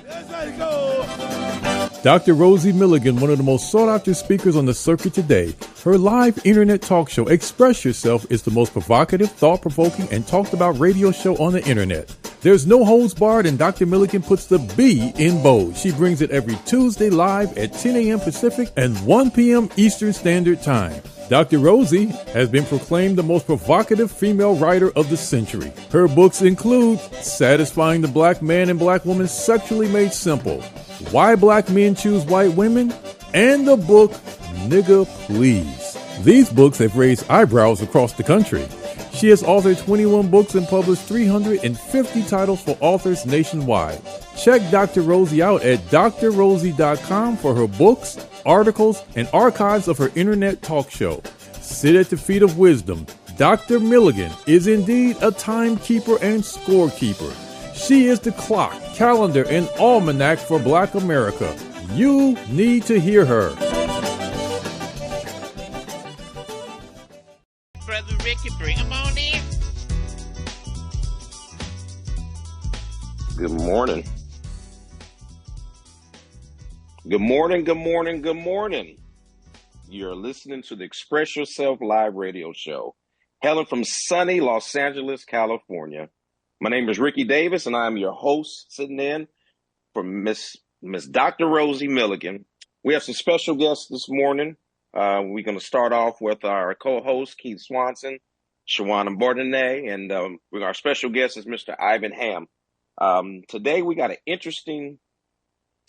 Let's go. Dr. Rosie Milligan, one of the most sought-after speakers on the circuit today. Her live internet talk show, Express Yourself, is the most provocative, thought-provoking, and talked-about radio show on the internet. There's no holds barred, and Dr. Milligan puts the B in bold. She brings it every Tuesday live at 10 a.m. Pacific and 1 p.m. Eastern Standard Time. Dr. Rosie has been proclaimed the most provocative female writer of the century. Her books include Satisfying the Black Man and Black Woman Sexually Made Simple, Why Black Men Choose White Women, and the book Nigga Please. These books have raised eyebrows across the country. She has authored 21 books and published 350 titles for authors nationwide. Check Dr. Rosie out at drrosie.com for her books, articles, and archives of her internet talk show. Sit at the feet of wisdom. Dr. Milligan is indeed a timekeeper and scorekeeper. She is the clock, calendar, and almanac for Black America. You need to hear her. Brother Ricky, bring him on in. Good morning. Good morning, good morning, good morning. You're listening to the Express Yourself live radio show, hailing from sunny Los Angeles, California. My name is Ricky Davis, and I'm your host, sitting in for Miss Dr. Rosie Milligan. We have some special guests this morning. We're going to start off with our co-host, Keith Swanson, Shawannah, Bordenave, and our special guest is Mr. Ivan Hamm. Today, we got an interesting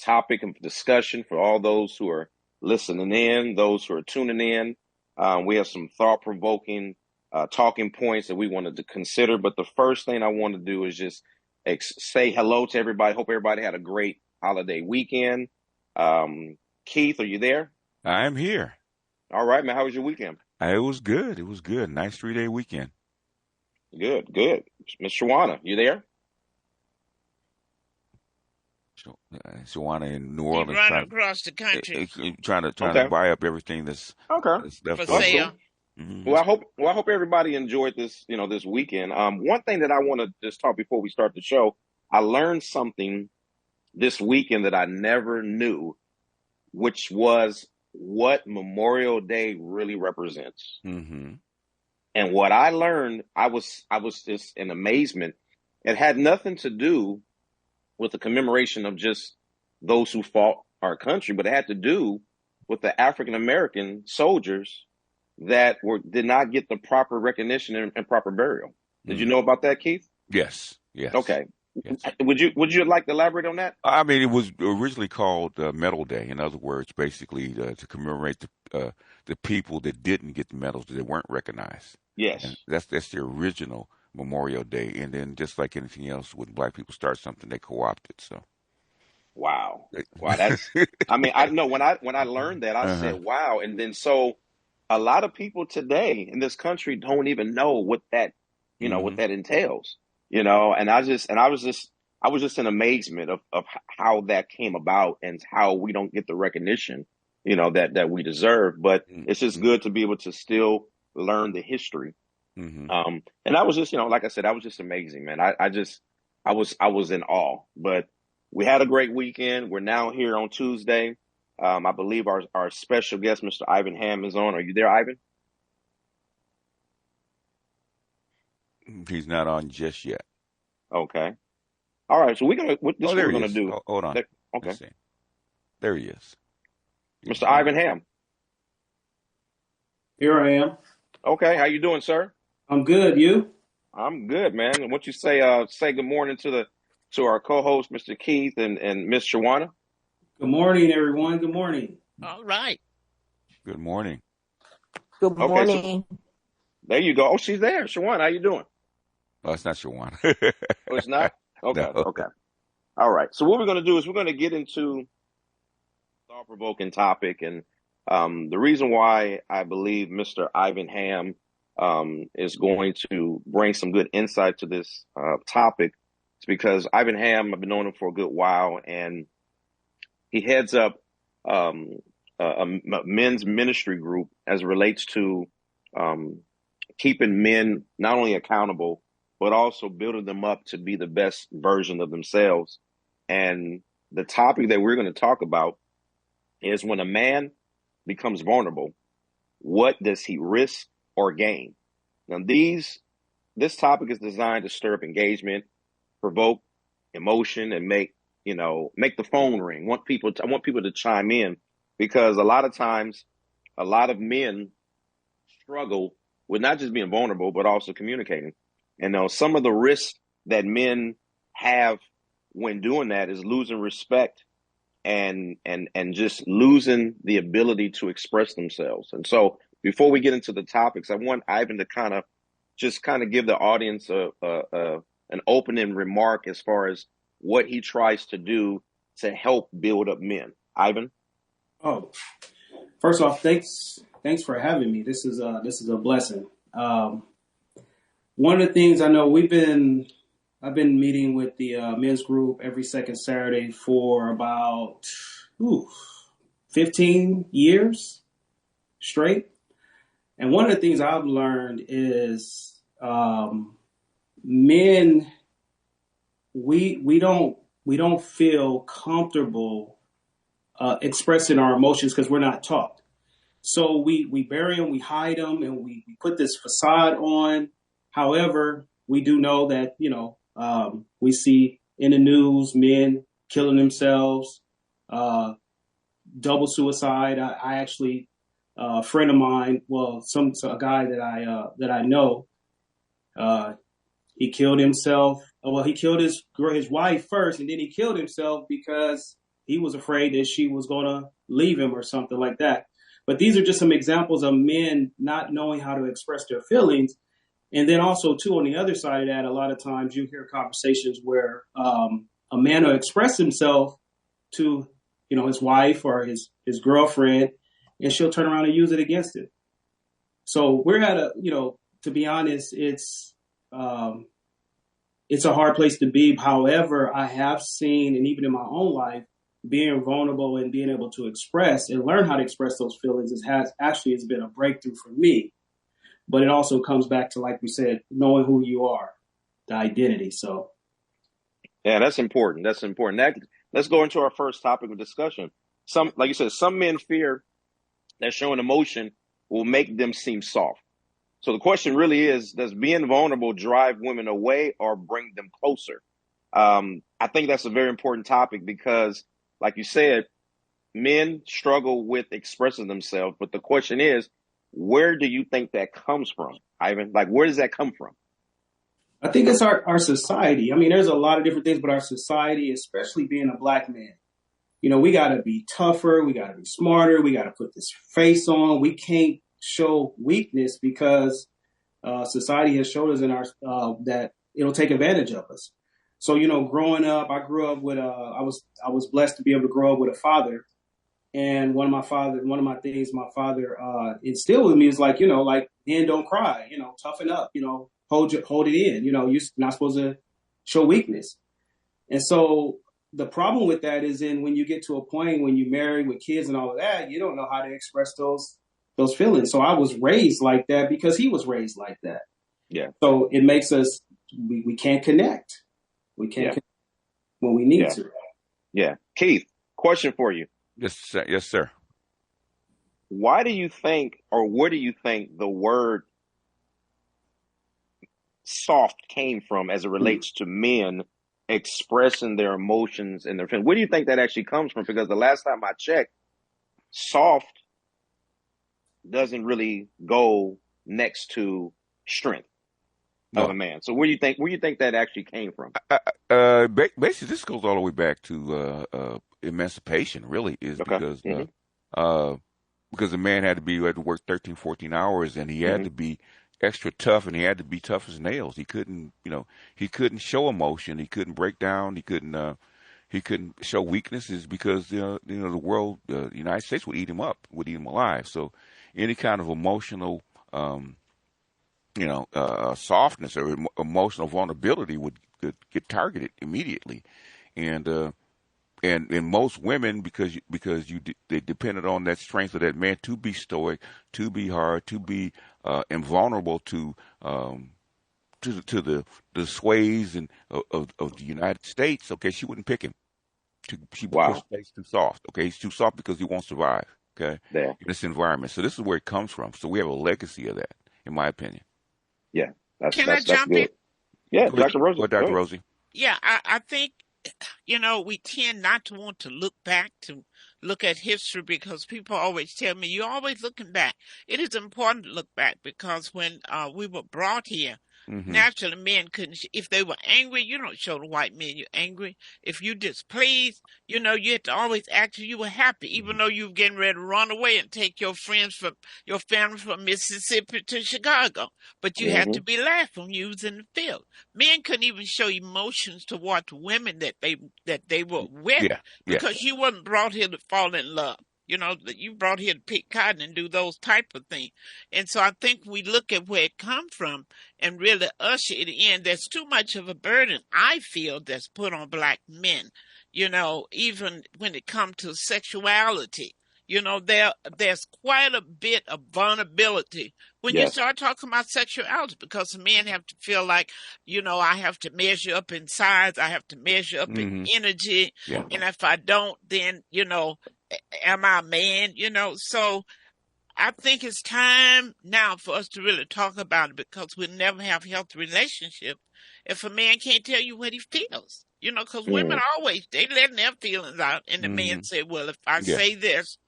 topic of discussion for all those who are listening in, those who are tuning in. We have some thought-provoking talking points that we wanted to consider. But the first thing I want to do is just say hello to everybody. Hope everybody had a great holiday weekend. Keith, are you there? I'm here. All right, man. How was your weekend? It was good. It was good. Nice 3-day weekend. Good. Miss Shawannah, you there? Shawannah in New Orleans, running across the country, trying to buy up everything that's left for sale. Mm-hmm. Well, I hope everybody enjoyed this, this weekend. One thing that I want to just talk before we start the show, I learned something this weekend that I never knew, which was what Memorial Day really represents. Mm-hmm. And what I learned, I was just in amazement. It had nothing to do with the commemoration of just those who fought our country, but it had to do with the African American soldiers that did not get the proper recognition and proper burial. Did you know about that, Keith? Yes. Okay. Yes. Would you like to elaborate on that? I mean, it was originally called Medal Day. In other words, basically to commemorate the people that didn't get the medals, that they weren't recognized. Yes. And that's the original Memorial Day. And then just like anything else, when black people start something, they co-opt it. So. Wow. That's. I mean, I know when I learned that, I said, wow. And then so a lot of people today in this country don't even know what that, what that entails. And I was just in amazement of how that came about and how we don't get the recognition, that we deserve. But it's just good to be able to still learn the history. Mm-hmm. And I was just, like I said, I was just amazing, man. I was in awe. But we had a great weekend. We're now here on Tuesday. I believe our special guest, Mr. Ivan Hamm, is on. Are you there, Ivan? He's not on just yet. Okay. All right. So we're gonna do. Hold on. Okay. There he is. Mr. Ivan Hamm. Here I am. Okay. How you doing, sir? I'm good. You? I'm good, man. And what you say good morning to our co-host, Mr. Keith and Miss Shawannah. Good morning, everyone. Good morning. All right. Good morning. Good morning. So, there you go. Oh, she's there. Shawannah, how you doing? Oh, it's not Shawannah. Oh, it's not? Okay. No. Okay. All right. So what we're going to do is we're going to get into a thought-provoking topic. And the reason why I believe Mr. Ivan Hamm is going to bring some good insight to this topic is because Ivan Hamm, I've been knowing him for a good while, and he heads up a men's ministry group as it relates to keeping men not only accountable, but also building them up to be the best version of themselves. And the topic that we're going to talk about is when a man becomes vulnerable, what does he risk or gain? Now, this topic is designed to stir up engagement, provoke emotion, and make the phone ring. I want people to chime in, because a lot of times, a lot of men struggle with not just being vulnerable, but also communicating. And some of the risks that men have when doing that is losing respect and just losing the ability to express themselves. And so before we get into the topics, I want Ivan to kind of give the audience an opening remark as far as what he tries to do to help build up men. Ivan? Oh, first off, thanks for having me. This is a blessing. One of the things I know, I've been meeting with the men's group every second Saturday for about 15 years straight. And one of the things I've learned is men, we don't feel comfortable expressing our emotions because we're not taught. So we bury them, we hide them, and we put this facade on. However, we do know that, we see in the news men killing themselves, double suicide. I actually, a friend of mine, a guy that I know, he killed himself. Well, he killed his wife first, and then he killed himself because he was afraid that she was going to leave him or something like that. But these are just some examples of men not knowing how to express their feelings. And then also, too, on the other side of that, a lot of times you hear conversations where a man will express himself to, his wife or his girlfriend, and she'll turn around and use it against him. So we're at to be honest, it's a hard place to be. However, I have seen, and even in my own life, being vulnerable and being able to express and learn how to express those feelings has been a breakthrough for me. But it also comes back to, like we said, knowing who you are, the identity. So, yeah, that's important. Let's go into our first topic of discussion. Like you said, some men fear that showing emotion will make them seem soft. So the question really is, does being vulnerable drive women away or bring them closer? I think that's a very important topic because, like you said, men struggle with expressing themselves. But the question is, where do you think that comes from, Ivan? Like, where does that come from? I think it's our society. I mean, there's a lot of different things, but our society, especially being a black man, we got to be tougher. We got to be smarter. We got to put this face on. We can't show weakness because society has showed us that it'll take advantage of us. So, growing up, I grew up with I was blessed to be able to grow up with a father. And one of my things my father instilled with me is like men don't cry, toughen up, hold it in, you're not supposed to show weakness. And so the problem with that is when you get to a point when you marry with kids and all of that, you don't know how to express those feelings. So I was raised like that because he was raised like that. Yeah. So it makes us, we can't connect. We can't connect when we need to. Yeah. Keith, question for you. Yes, sir. Why do you think, or where do you think the word soft came from as it relates to men expressing their emotions and their feelings? Where do you think that actually comes from? Because the last time I checked, soft doesn't really go next to strength of a man. So where do you think that actually came from? Basically, this goes all the way back to emancipation, really, is because the man had to work 13, 14 hours, and he had to be extra tough, and he had to be tough as nails. He couldn't show emotion. He couldn't break down. He couldn't show weaknesses because the world, the United States would eat him up, would eat him alive. So any kind of emotional softness or emotional vulnerability would get targeted immediately, and most women, because they depended on that strength of that man to be stoic, to be hard, to be invulnerable to the sways and of the United States. Okay, she wouldn't pick him. because he's too soft. Okay, he's too soft because he won't survive. Okay, in this environment. So this is where it comes from. So we have a legacy of that, in my opinion. Yeah, Can I jump in? Yeah, Dr. Rosie. Go ahead, Dr. Rosie. Yeah, I think, we tend not to want to look at history because people always tell me, you're always looking back. It is important to look back because when we were brought here, naturally men couldn't, if they were angry, you don't show the white men you're angry. If you displeased, you had to always act you were happy, even though you were getting ready to run away and take your family from Mississippi to Chicago. But you had to be laughing when you was in the field. Men couldn't even show emotions towards women that they were with because you wasn't brought here to fall in love. You brought here to pick cotton and do those type of things. And so I think we look at where it come from and really usher it in. There's too much of a burden, I feel, that's put on black men, even when it comes to sexuality. There's quite a bit of vulnerability when you start talking about sexuality because men have to feel like, I have to measure up in size. I have to measure up in energy. Yeah. And if I don't, then, am I a man? So I think it's time now for us to really talk about it because we'll never have healthy relationships if a man can't tell you what he feels. Because women always, they letting their feelings out. And the man say, well, if I say this,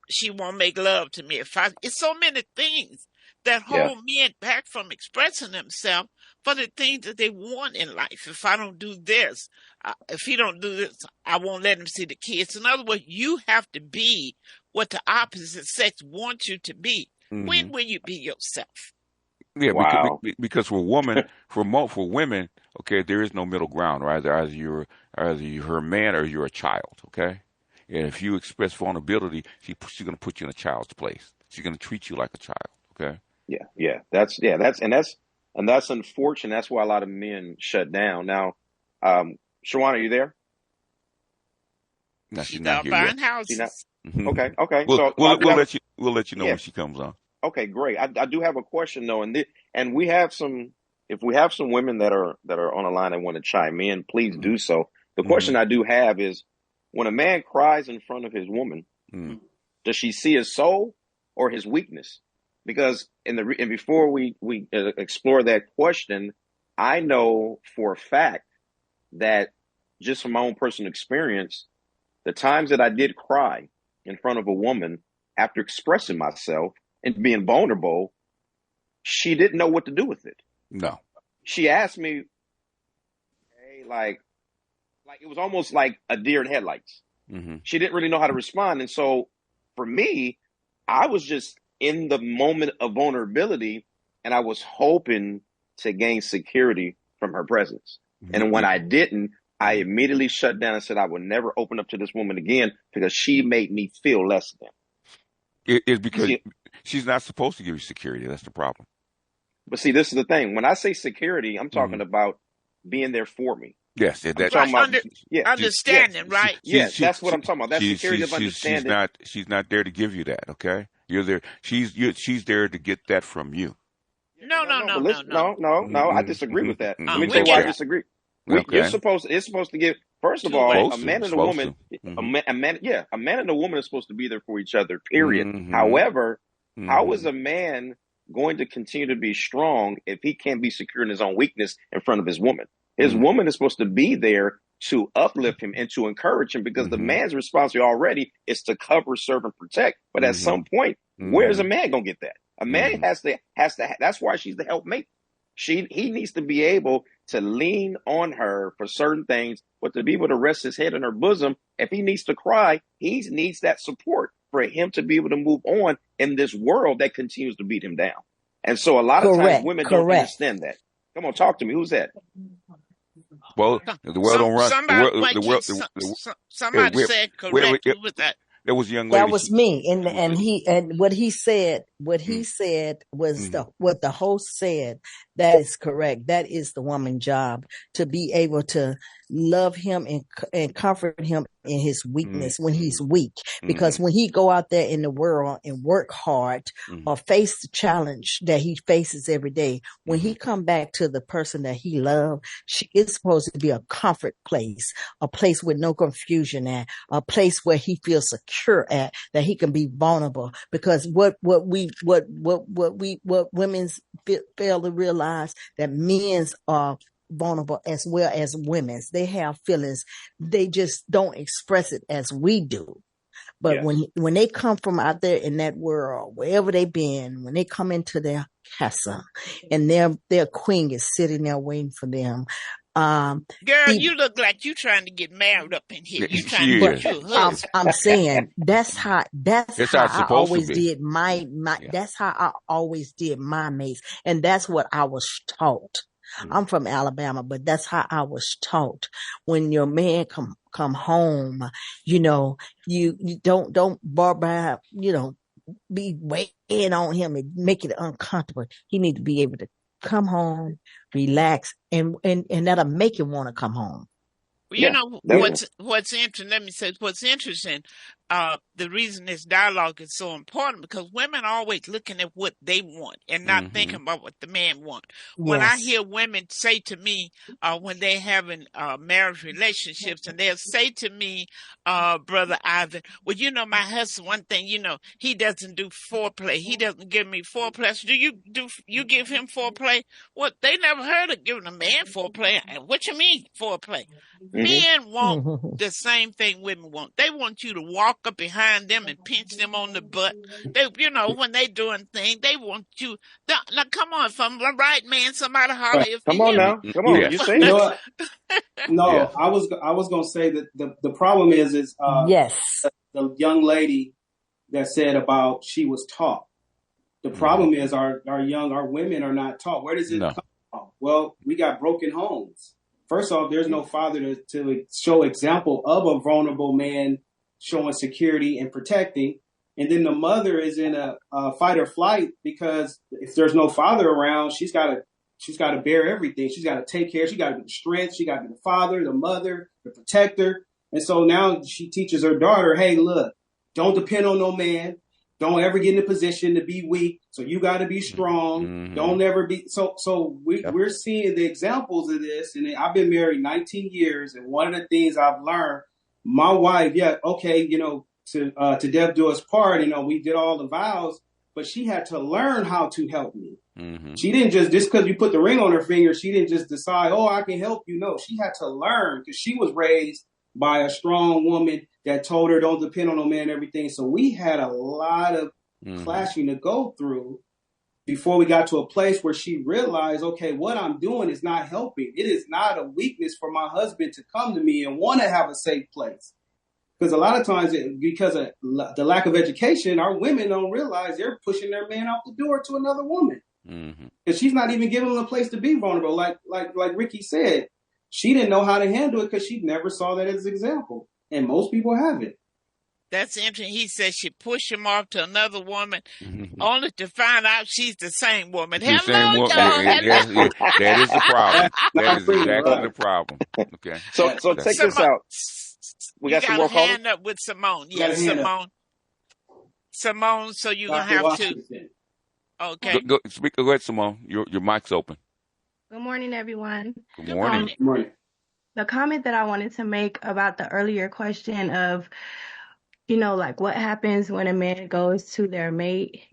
she won't make love to me. It's so many things that hold men back from expressing themselves for the things that they want in life. If I don't do this, if he don't do this, I won't let him see the kids. In other words, you have to be what the opposite sex wants you to be. When will you be yourself? Yeah, because for women, okay, there is no middle ground, right? Either you're her man or you're a child, okay? And if you express vulnerability, she's going to put you in a child's place. She's going to treat you like a child. Okay. Yeah. That's unfortunate. That's why a lot of men shut down. Now, Shawannah, are you there? No, she's not here yet. Houses. Okay. We'll let you know when she comes on. Okay, great. I do have a question though, and we have some. If we have some women that are on the line and want to chime in, please do so. The question I do have is, when a man cries in front of his woman, does she see his soul or his weakness? Because and before we explore that question, I know for a fact that just from my own personal experience, the times that I did cry in front of a woman after expressing myself and being vulnerable, she didn't know what to do with it. No. She asked me, hey, like it was almost like a deer in headlights. She didn't really know how to respond. And so for me, I was just in the moment of vulnerability and I was hoping to gain security from her presence. And when I didn't, I immediately shut down and said, I would never open up to this woman again because she made me feel less than. It's because she's not supposed to give you security. That's the problem. But see, this is the thing. When I say security, I'm talking about being there for me. Yes, understanding, right? Yes, that's what I'm talking about. That's security of understanding. She's not there to give you that. Okay, you're there. She's there to get that from you. No. I disagree with that. Let me tell you why I disagree. It's supposed to give. First of all, a man and a woman, a man and a woman are supposed to be there for each other. Period. However, how is a man going to continue to be strong if he can't be secure in his own weakness in front of his woman? His woman is supposed to be there to uplift him and to encourage him because the man's responsibility already is to cover, serve, and protect. But at some point, where's a man gonna get that? A man has to. That's why she's the helpmate. He needs to be able to lean on her for certain things, but to be able to rest his head in her bosom. If he needs to cry, he needs that support for him to be able to move on in this world that continues to beat him down. And so a lot of times women don't understand that. Come on, talk to me. Who's that? Well, the world don't run. Somebody said correct with that. That was a young lady. That was me, and what he said what he said was what the host said. That is correct. That is the woman's job, to be able to love him and comfort him in his weakness when he's weak. Because when he go out there in the world and work hard or face the challenge that he faces every day, when he come back to the person that he loved, it's supposed to be a comfort place, a place with no confusion at, a place where he feels secure at, that he can be vulnerable. Because what women fail to realize, that men's are vulnerable as well as women's. They have feelings. They just don't express it as we do. But when they come from out there in that world, wherever they've been, when they come into their castle and their queen is sitting there waiting for them. Girl, you look like you trying to get married up in here. You trying to get you a husband. I'm saying that's how I always did my that's how I always did my mates, and that's what I was taught. I'm from Alabama, but that's how I was taught. When your man come home, you don't barbara, be waiting on him and make it uncomfortable. He need to be able to come home, relax, and that'll make him want to come home. Well, what's interesting, let me say what's interesting, the reason this dialogue is so important, because women are always looking at what they want and not thinking about what the man wants. When I hear women say to me, when they're having marriage relationships, and they'll say to me, Brother Ivan, well, my husband, one thing, he doesn't do foreplay. He doesn't give me foreplay. So you give him foreplay? Well, they never heard of giving a man foreplay. What you mean foreplay? Men want the same thing women want. They want you to walk up behind them and pinch them on the butt. They, when they doing things, they want you. Now, come on, if I'm the right man, somebody holler. If come on now, come on. You say that? No, I was gonna say that the problem is the young lady that said about she was taught. The problem is our women are not taught. Where does it come from? Well, we got broken homes. First off, there's no father to show example of a vulnerable man showing security and protecting. And then the mother is in a fight or flight, because if there's no father around, she's got to bear everything. She's got to take care. She got to be the strength. She got to be the father, the mother, the protector. And so now she teaches her daughter, hey, look, don't depend on no man. Don't ever get in a position to be weak. So you got to be strong. Don't ever be. So we're seeing the examples of this. And I've been married 19 years. And one of the things I've learned, my wife, to death do us part, we did all the vows, but she had to learn how to help me. She didn't just because you put the ring on her finger, she didn't just decide, oh, I can help you. No, she had to learn, because she was raised by a strong woman that told her don't depend on no man and everything. So we had a lot of clashing to go through before we got to a place where she realized, okay, what I'm doing is not helping. It is not a weakness for my husband to come to me and want to have a safe place. Because a lot of times, because of the lack of education, our women don't realize they're pushing their man out the door to another woman. Because she's not even giving them a place to be vulnerable. Like Ricky said, she didn't know how to handle it because she never saw that as an example. And most people haven't. That's interesting. He says she pushed him off to another woman, only to find out she's the same woman. That is the problem. That is exactly the problem. Okay. So check this out. We got some more callers? Hand up with Simone. Yes, Simone. Simone, so you're going to have to. Okay. Go ahead, Simone. Your mic's open. Good morning, everyone. Good morning. Good morning. The comment that I wanted to make about the earlier question of, like what happens when a man goes to their mate,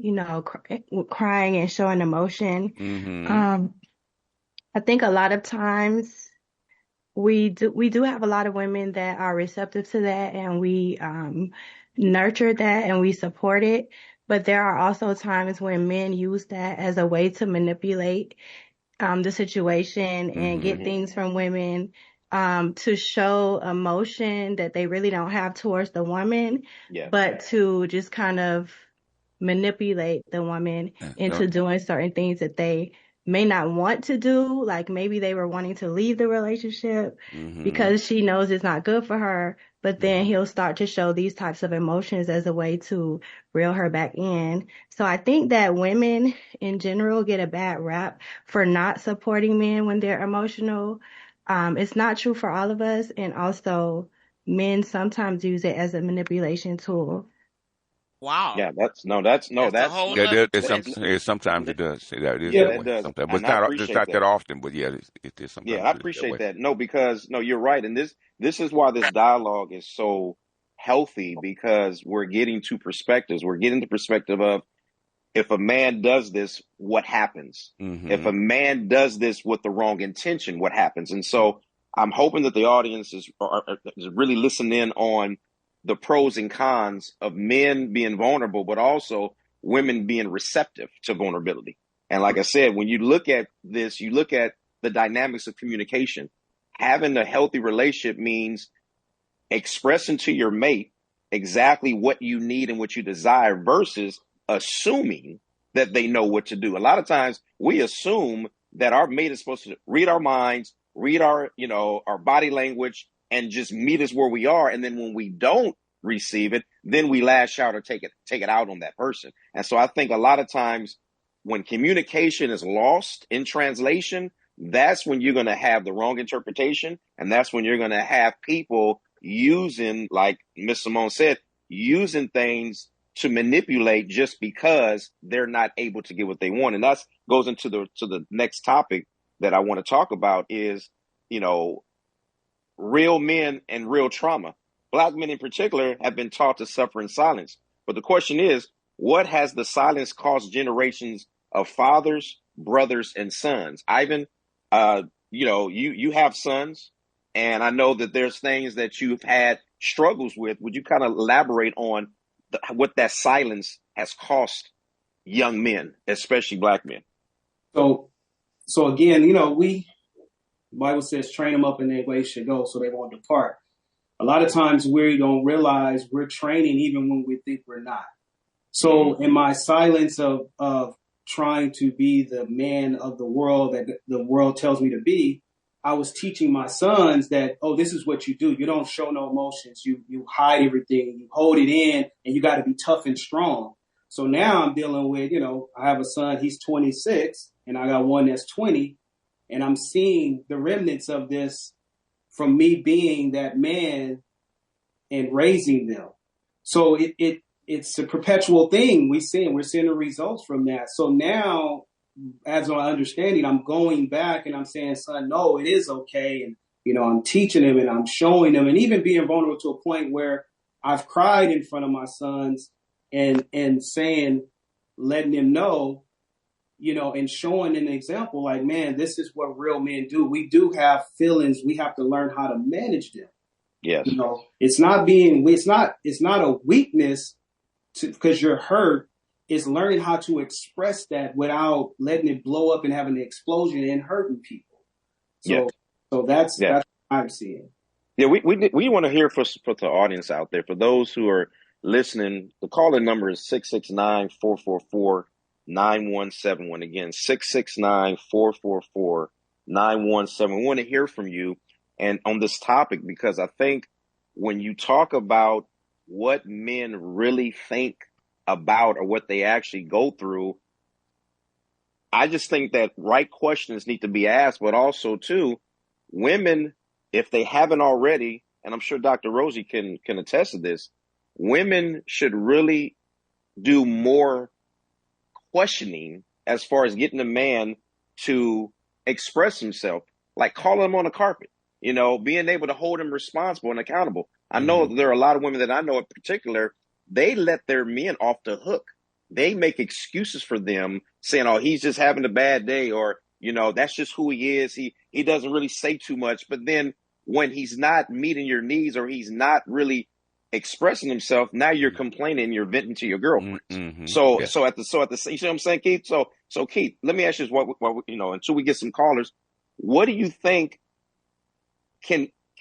crying and showing emotion. I think a lot of times we do have a lot of women that are receptive to that, and we nurture that and we support it. But there are also times when men use that as a way to manipulate the situation and get things from women, to show emotion that they really don't have towards the woman, but to just kind of manipulate the woman into doing certain things that they may not want to do. Like maybe they were wanting to leave the relationship because she knows it's not good for her. But then he'll start to show these types of emotions as a way to reel her back in. So I think that women in general get a bad rap for not supporting men when they're emotional. It's not true for all of us. And also men sometimes use it as a manipulation tool. Wow. Yeah, that's a whole yeah. nother Sometimes it does. That is yeah, that that way. does, Sometimes, but and I it's appreciate not that. that often. But yeah, it is Yeah, sometimes I it is that appreciate way. that. No, because no, you're right, and this is why this dialogue is so healthy, because we're getting two perspectives. We're getting the perspective of, if a man does this, what happens? If a man does this with the wrong intention, what happens? And so I'm hoping that the audience is really listening in on the pros and cons of men being vulnerable, but also women being receptive to vulnerability. And like I said, when you look at this, you look at the dynamics of communication. Having a healthy relationship means expressing to your mate exactly what you need and what you desire versus assuming that they know what to do. A lot of times we assume that our mate is supposed to read our minds, read our, our body language, and just meet us where we are. And then when we don't receive it, then we lash out or take it out on that person. And so I think a lot of times when communication is lost in translation, that's when you're going to have the wrong interpretation. And that's when you're going to have people using, like Miss Simone said, using things to manipulate just because they're not able to get what they want. And that goes into the next topic that I want to talk about is, real men and real trauma. Black men in particular have been taught to suffer in silence. But the question is, what has the silence cost generations of fathers, brothers, and sons? Ivan, you have sons, and I know that there's things that you've had struggles with. Would you kind of elaborate on what that silence has cost young men, especially black men? So again, the Bible says, train them up in their way should go so they won't depart. A lot of times we don't realize we're training even when we think we're not. So in my silence of trying to be the man of the world that the world tells me to be, I was teaching my sons that, this is what you do. You don't show no emotions. You hide everything. You hold it in, and you got to be tough and strong. So now I'm dealing with, I have a son, he's 26, and I got one that's 20. And I'm seeing the remnants of this from me being that man and raising them. So it's a perpetual thing. We're seeing the results from that. So now, as I'm understanding, I'm going back and I'm saying, son, no, it is okay. And, I'm teaching him and I'm showing them, and even being vulnerable to a point where I've cried in front of my sons and saying, letting them know, and showing an example like, man, this is what real men do. We do have feelings. We have to learn how to manage them. Yes. It's not a weakness because you're hurt. It's learning how to express that without letting it blow up and having an explosion and hurting people. So that's what I'm seeing. Yeah, we want to hear for the audience out there. For those who are listening, the call-in number is 669-444-9171. Again, 669-444-9171. We want to hear from you and on this topic, because I think when you talk about what men really think about or what they actually go through, I just think that right questions need to be asked, but also too, women, if they haven't already, and I'm sure Dr. Rosie can attest to this, women should really do more questioning as far as getting a man to express himself, like calling him on the carpet, being able to hold him responsible and accountable. I know there are a lot of women that I know in particular, they let their men off the hook. They make excuses for them saying, oh, he's just having a bad day, or, that's just who he is. He doesn't really say too much. But then when he's not meeting your needs or he's not really expressing himself, now you're complaining, you're venting to your girlfriends. So you see what I'm saying, Keith? So Keith, let me ask you this, until we get some callers, what do you think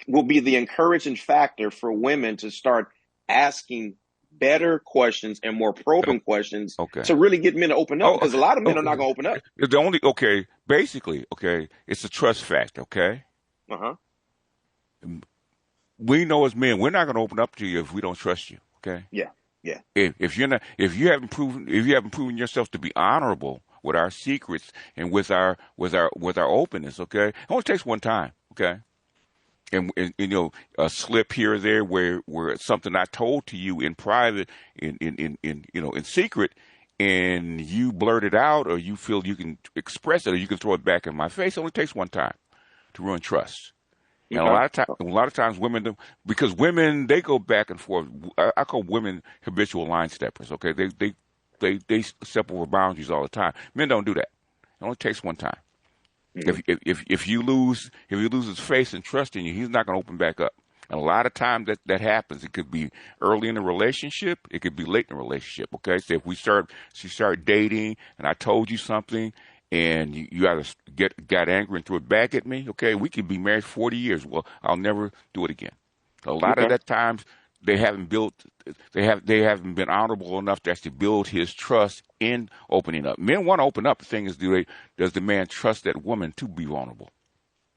will be the encouraging factor for women to start asking better questions and more probing questions Okay. to really get men to open up, because a lot of men are not going to open up. The only basically, it's a trust factor. Okay. We know as men, we're not going to open up to you if we don't trust you. Okay. Yeah. If you haven't proven yourself to be honorable with our secrets and with our openness, okay, it only takes one time. Okay. And you know, a slip here or there where it's something I told to you in private, in secret, and you blurt it out, or you feel you can express it, or you can throw it back in my face. It only takes one time to ruin trust. And a lot of times women do, because women, they go back and forth. I call women habitual line steppers. Okay, they step over boundaries all the time. Men don't do that. It only takes one time. If you lose his faith and trust in you, he's not going to open back up. And a lot of times that happens. It could be early in the relationship. It could be late in the relationship. Okay, so if she started dating, and I told you something, and you either got angry and threw it back at me. Okay, we could be married 40 years. Well, I'll never do it again. A lot of that times they haven't been honorable enough to actually build his trust in opening up. Men want to open up. The thing is, does the man trust that woman to be vulnerable?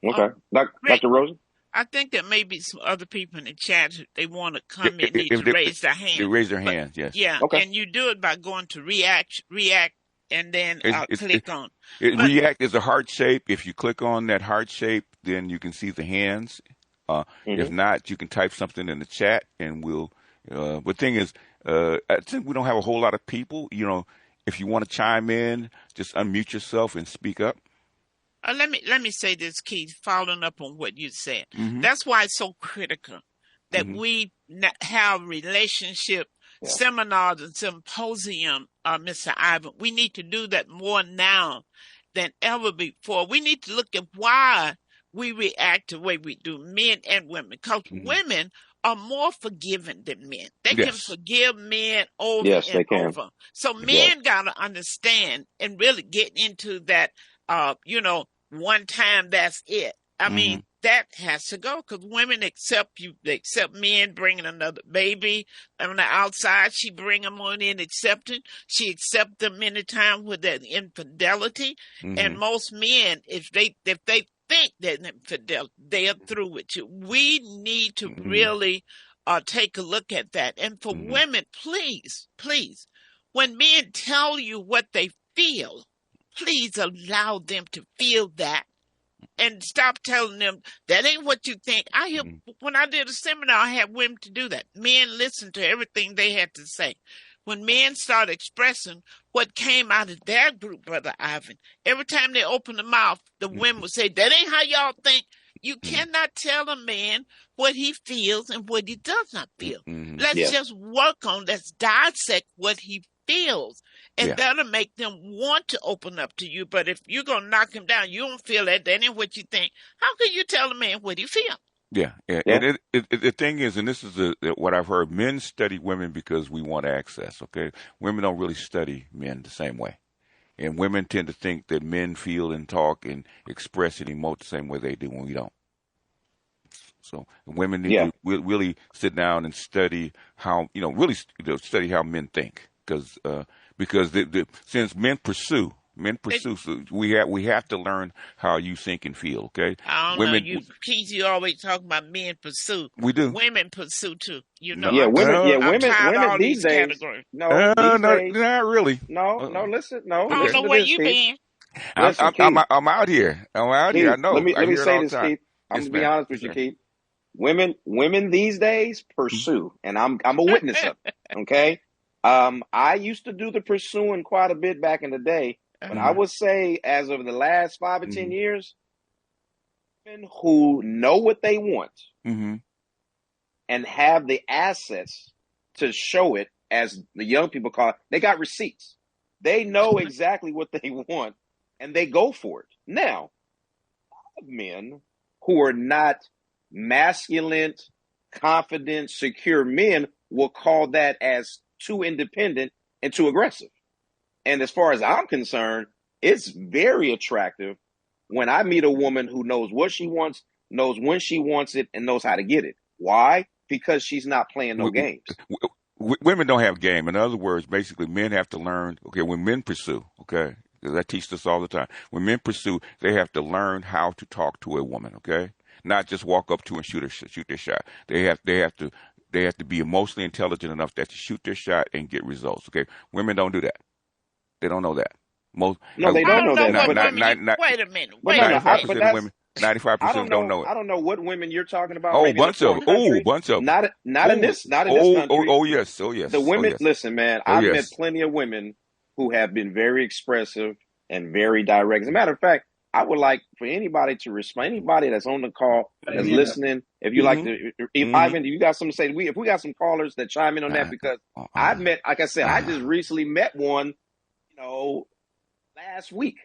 Okay. Dr. Rosie? I think there may be some other people in the chat who they want to come in, need to raise their hand. They raise their hands, yes. Yeah, okay. And you do it by going to react, and then click on. React is a heart shape. If you click on that heart shape, then you can see the hands. If not, you can type something in the chat, and we'll. But the thing is, I think we don't have a whole lot of people. You know, if you want to chime in, just unmute yourself and speak up. Let me say this, Keith, following up on what you said. That's why it's so critical that we have relationship seminars and symposium, Mr. Ivan. We need to do that more now than ever before. We need to look at why we react the way we do, men and women, because women are more forgiving than men. They can forgive men over and over. So men got to understand and really get into that, one time, that's it. I mean, that has to go, because women accept you. They accept men bringing another baby on the outside. She bring them on in accepting. She accept them many times with that infidelity. And most men, if they think that infidelity, they are through with you. We need to really take a look at that. And for women, please, when men tell you what they feel, please allow them to feel that. And stop telling them that ain't what you think. I hear when I did a seminar, I had women to do that. Men listened to everything they had to say. When men start expressing what came out of their group, Brother Ivan, every time they open the mouth, the women would say, that ain't how y'all think. You cannot tell a man what he feels and what he does not feel. Let's just work on, let's dissect what he feels. And that'll make them want to open up to you. But if you're going to knock him down, you don't feel that ain't what you think. How can you tell a man what he feels? Yeah. And the thing is, and this is what I've heard, men study women because we want access, okay? Women don't really study men the same way. And women tend to think that men feel and talk and express and emote the same way they do when we don't. So women need to really sit down and study how, study how men think. Because since men pursue, so we have to learn how you think and feel. Okay, I don't know. Keith, you always talk about men pursue. We do. Women pursue too. Women these days. Not really. Listen, I don't know where you been. I'm out here. I know. Let me say this, Keith. I'm gonna be honest with you, Keith. Women these days pursue, and I'm a witness of it. Okay. I used to do the pursuing quite a bit back in the day, but I would say as of the last 5 or 10 years, women who know what they want and have the assets to show it, as the young people call it, they got receipts. They know exactly what they want and they go for it. Now, men who are not masculine, confident, secure men will call that as too independent and too aggressive. And as far as I'm concerned, it's very attractive when I meet a woman who knows what she wants, knows when she wants it, and knows how to get it. Why? Because she's not playing no games. women don't have game. In other words, basically, men have to learn. Okay, when men pursue, okay, because I teach this all the time. When men pursue, they have to learn how to talk to a woman. Okay, not just walk up to and shoot their shot. They have to be emotionally intelligent enough that to shoot their shot and get results. Okay, women don't do that. They don't know that. Most no, they don't know that. Wait a minute. Wait a minute. 95% of women. 95% don't know it. I don't know what women you're talking about. Oh, bunch of them. Not in this country. Oh, yes. The women, listen, man. I've met plenty of women who have been very expressive and very direct. As a matter of fact, I would like for anybody to respond. Anybody that's on the call that's listening, if you like to, Ivan, you got something to say? If we got some callers that chime in on that, because I've met, like I said, I just recently met one, last week,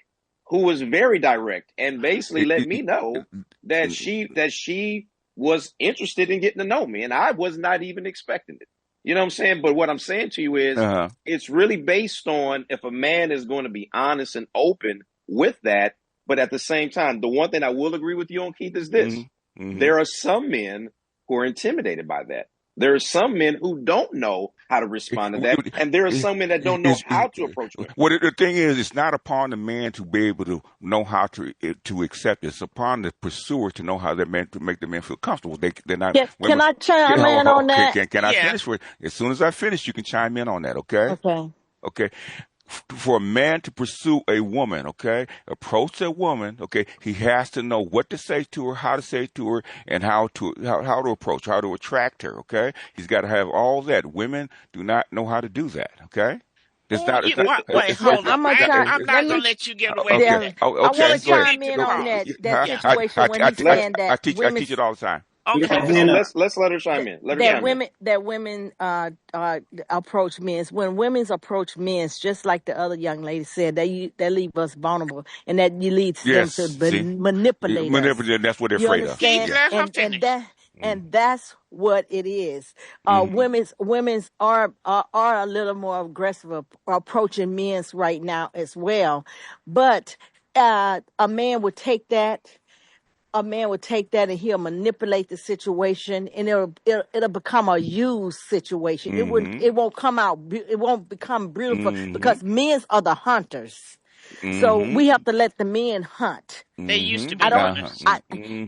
who was very direct and basically let me know that she was interested in getting to know me, and I was not even expecting it. You know what I'm saying? But what I'm saying to you is it's really based on if a man is going to be honest and open with that. But at the same time, the one thing I will agree with you on, Keith, is this. There are some men who are intimidated by that. There are some men who don't know how to respond to that, and there are some men that don't know how to approach women. Well, the thing is, it's not upon the man to be able to know how to accept it. It's upon the pursuer to know how that man to make the man feel comfortable. They're not. Can I chime in on that? Can I finish? As soon as I finish, you can chime in on that. Okay. Okay. For a man to pursue a woman, okay, approach a woman, okay, he has to know what to say to her, how to say it to her, and how to approach, how to attract her, okay? He's got to have all that. Women do not know how to do that, okay? Hold on. I'm not going to let you get away with that. I want to chime in on that situation when he's saying that. I teach it all the time. Okay, let's let her chime in. Women approach men. When women approach men, just like the other young lady said, they leave us vulnerable, and that leads them to manipulate us. That's what they're afraid of. And that's what it is. Women's are a little more aggressive approaching men's right now as well, but a man would take that. A man would take that and he'll manipulate the situation, and it'll become a used situation. It won't come out. It won't become beautiful because men are the hunters. So we have to let the men hunt. They used to be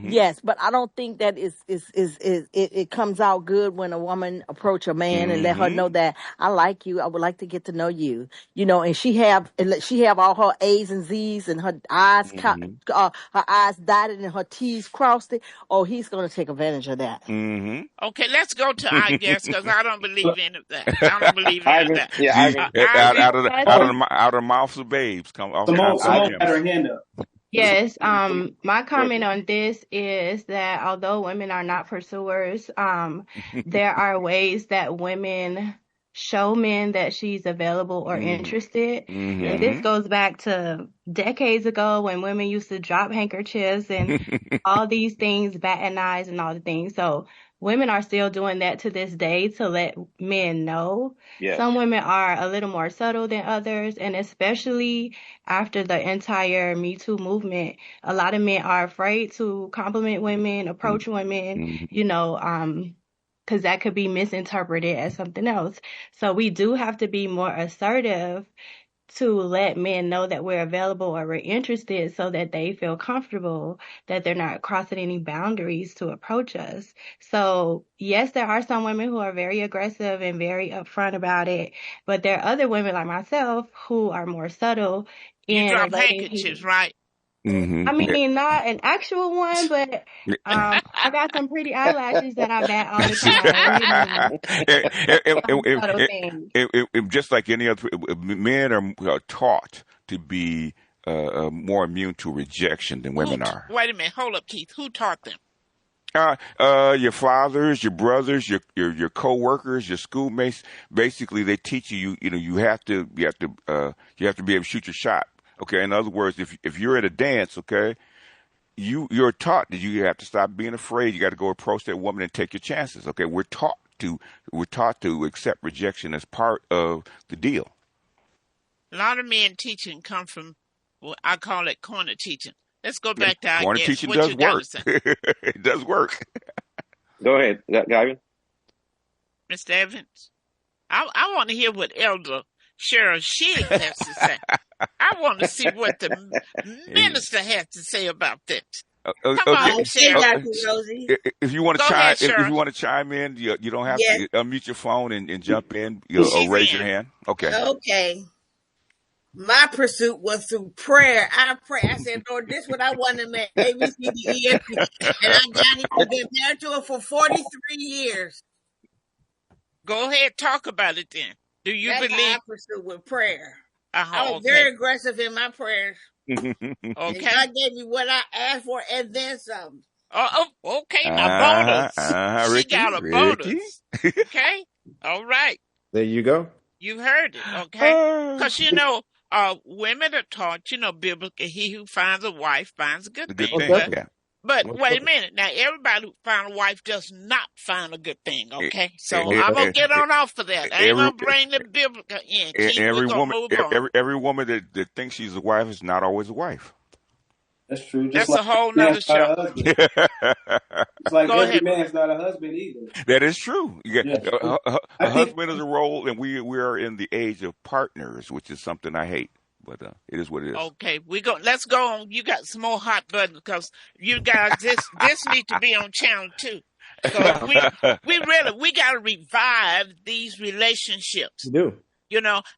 yes, but I don't think that it comes out good when a woman approach a man and let her know that I like you. I would like to get to know you. And she have all her A's and Z's and her eyes her eyes dotted and her T's crossed. Oh, he's going to take advantage of that. Okay, let's go to our guest because I don't believe any of that. I don't believe any of that. Out of the mouths of babes come. Simone had her hand up. Yes, my comment on this is that although women are not pursuers, there are ways that women show men that she's available or interested. And this goes back to decades ago when women used to drop handkerchiefs and all these things, batten eyes and all the things. So women are still doing that to this day to let men know. Yeah. Some women are a little more subtle than others, and especially after the entire Me Too movement, a lot of men are afraid to compliment women, approach women, because that could be misinterpreted as something else. So we do have to be more assertive to let men know that we're available or we're interested so that they feel comfortable, that they're not crossing any boundaries to approach us. So yes, there are some women who are very aggressive and very upfront about it, but there are other women like myself who are more subtle. You drop handkerchiefs, right? I mean, not an actual one, but I got some pretty eyelashes that I bat all the time. Just like any other, men are taught to be more immune to rejection than women are. Wait a minute, hold up, Keith. Who taught them? Your fathers, your brothers, your co-workers, your schoolmates. Basically, they teach you. You have to be able to shoot your shot. Okay, in other words, if you're at a dance, okay, you're taught that you have to stop being afraid. You got to go approach that woman and take your chances. Okay, we're taught to accept rejection as part of the deal. A lot of men teaching come from, I call it corner teaching. Let's go back to our corner guest. Teaching does work. It does work. Go ahead, Gavin. Mr. Evans. I want to hear what Elder Cheryl Shiggs has to say. I want to see what the minister has to say about this. Come Okay. on, Cheryl. Dr. Rosie. If you want to Go chime, ahead, if Cheryl. you want to chime in, you don't have Yes. to unmute your phone and jump in or She's raise in. your hand. Okay. Okay. My pursuit was through prayer. I pray. I said, Lord, this is what I want to make. A, B, C, D, E, F, G. And I got it. I've been married to her for 43 years. Go ahead, talk about it then. Do you That's believe? how I pursued with prayer. I was Okay. very aggressive in my prayers. Okay. And God gave me what I asked for and then some. Okay. Now, bonus. She Ricky, got a bonus. Okay. All right. There you go. You heard it. Okay. Because, women are taught, biblically, he who finds a wife finds a good thing. But wait a minute. Now, everybody who finds a wife does not find a good thing, okay? So I'm going to get on off of that. I ain't going to bring the biblical in. Every woman that thinks she's a wife is not always a wife. That's true. That's a whole nother show. It's like Go every ahead. man's not a husband either. That is true. Yeah. A husband is a role, and we are in the age of partners, which is something I hate. But it is what it is. Okay, let's go on. You got some more hot buttons because you guys, this needs to be on channel 2. So we got to revive these relationships. You do.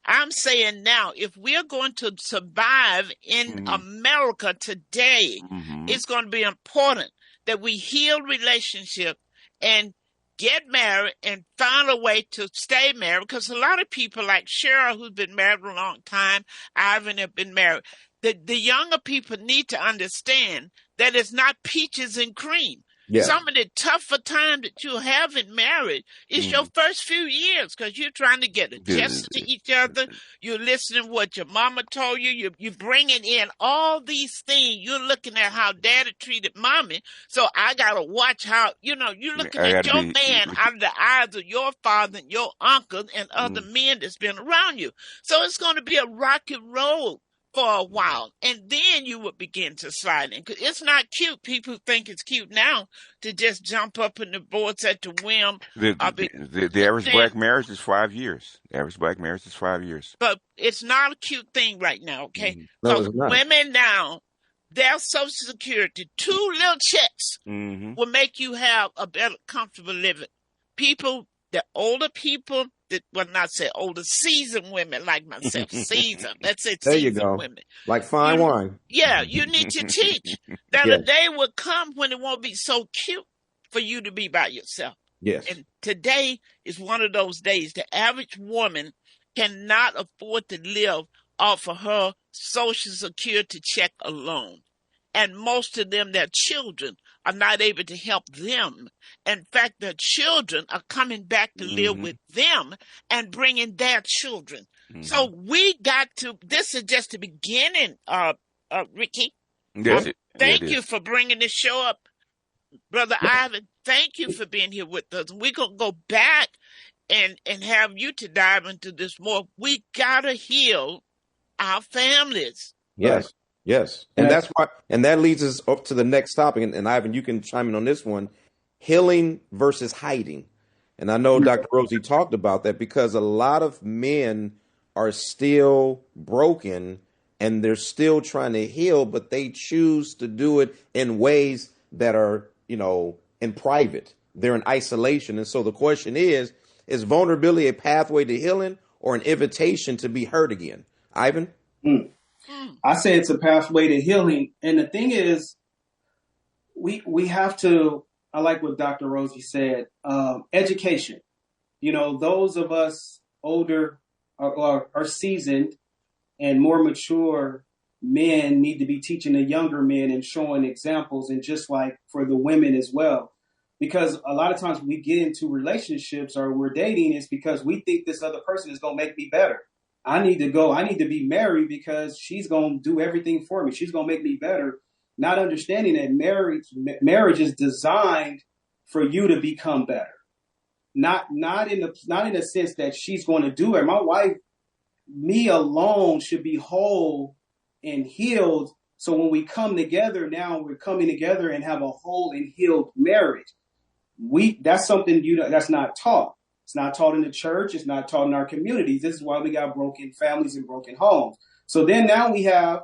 I'm saying now, if we're going to survive in America today, it's going to be important that we heal relationships and get married and find a way to stay married. Because a lot of people like Cheryl, who's been married a long time, Ivan have been married. The younger people need to understand that it's not peaches and cream. Yeah. Some of the tougher times that you have in marriage is your first few years because you're trying to get adjusted to each other. You're listening to what your mama told you. You're bringing in all these things. You're looking at how daddy treated mommy. So I got to watch how, you're looking at your man out of the eyes of your father and your uncle and other men that's been around you. So it's going to be a rocky road for a while, and then you would begin to slide in. Cause it's not cute. People think it's cute now to just jump up in the boards at the whim. The average black marriage is 5 years. The average black marriage is 5 years. But it's not a cute thing right now, okay? No, so women now, their Social Security, 2 little checks will make you have a better, comfortable living. People, the older people, not say older, seasoned women like myself, seasoned. Let's say there seasoned you go. Women. Like fine wine. Yeah, you need to teach that a day will come when it won't be so cute for you to be by yourself. Yes. And today is one of those days. The average woman cannot afford to live off of her Social Security check alone. And most of them, their children, are not able to help them. In fact, their children are coming back to live with them and bringing their children. So we got to, this is just the beginning, Ricky. Yes, thank you for bringing this show up, Brother Ivan. Thank you for being here with us. We're going to go back and have you to dive into this more. We got to heal our families. Yes. Yes. And that's why, and that leads us up to the next topic. And Ivan, you can chime in on this one, healing versus hiding. And I know Dr. Rosie talked about that because a lot of men are still broken and they're still trying to heal, but they choose to do it in ways that are, in private. They're in isolation. And so the question is vulnerability a pathway to healing or an invitation to be hurt again? Ivan? I say it's a pathway to healing. And the thing is, we have to, I like what Dr. Rosie said, education. Those of us older are seasoned and more mature men need to be teaching the younger men and showing examples, and just like for the women as well. Because a lot of times we get into relationships or we're dating, it's because we think this other person is going to make me better. I need to be married because she's going to do everything for me. She's going to make me better. Not understanding that marriage is designed for you to become better. Not in the sense that she's going to do it. My wife, me alone should be whole and healed. So when we come together now, we're coming together and have a whole and healed marriage. That's something that's not taught. It's not taught in the church. It's not taught in our communities. This is why we got broken families and broken homes. So then now we have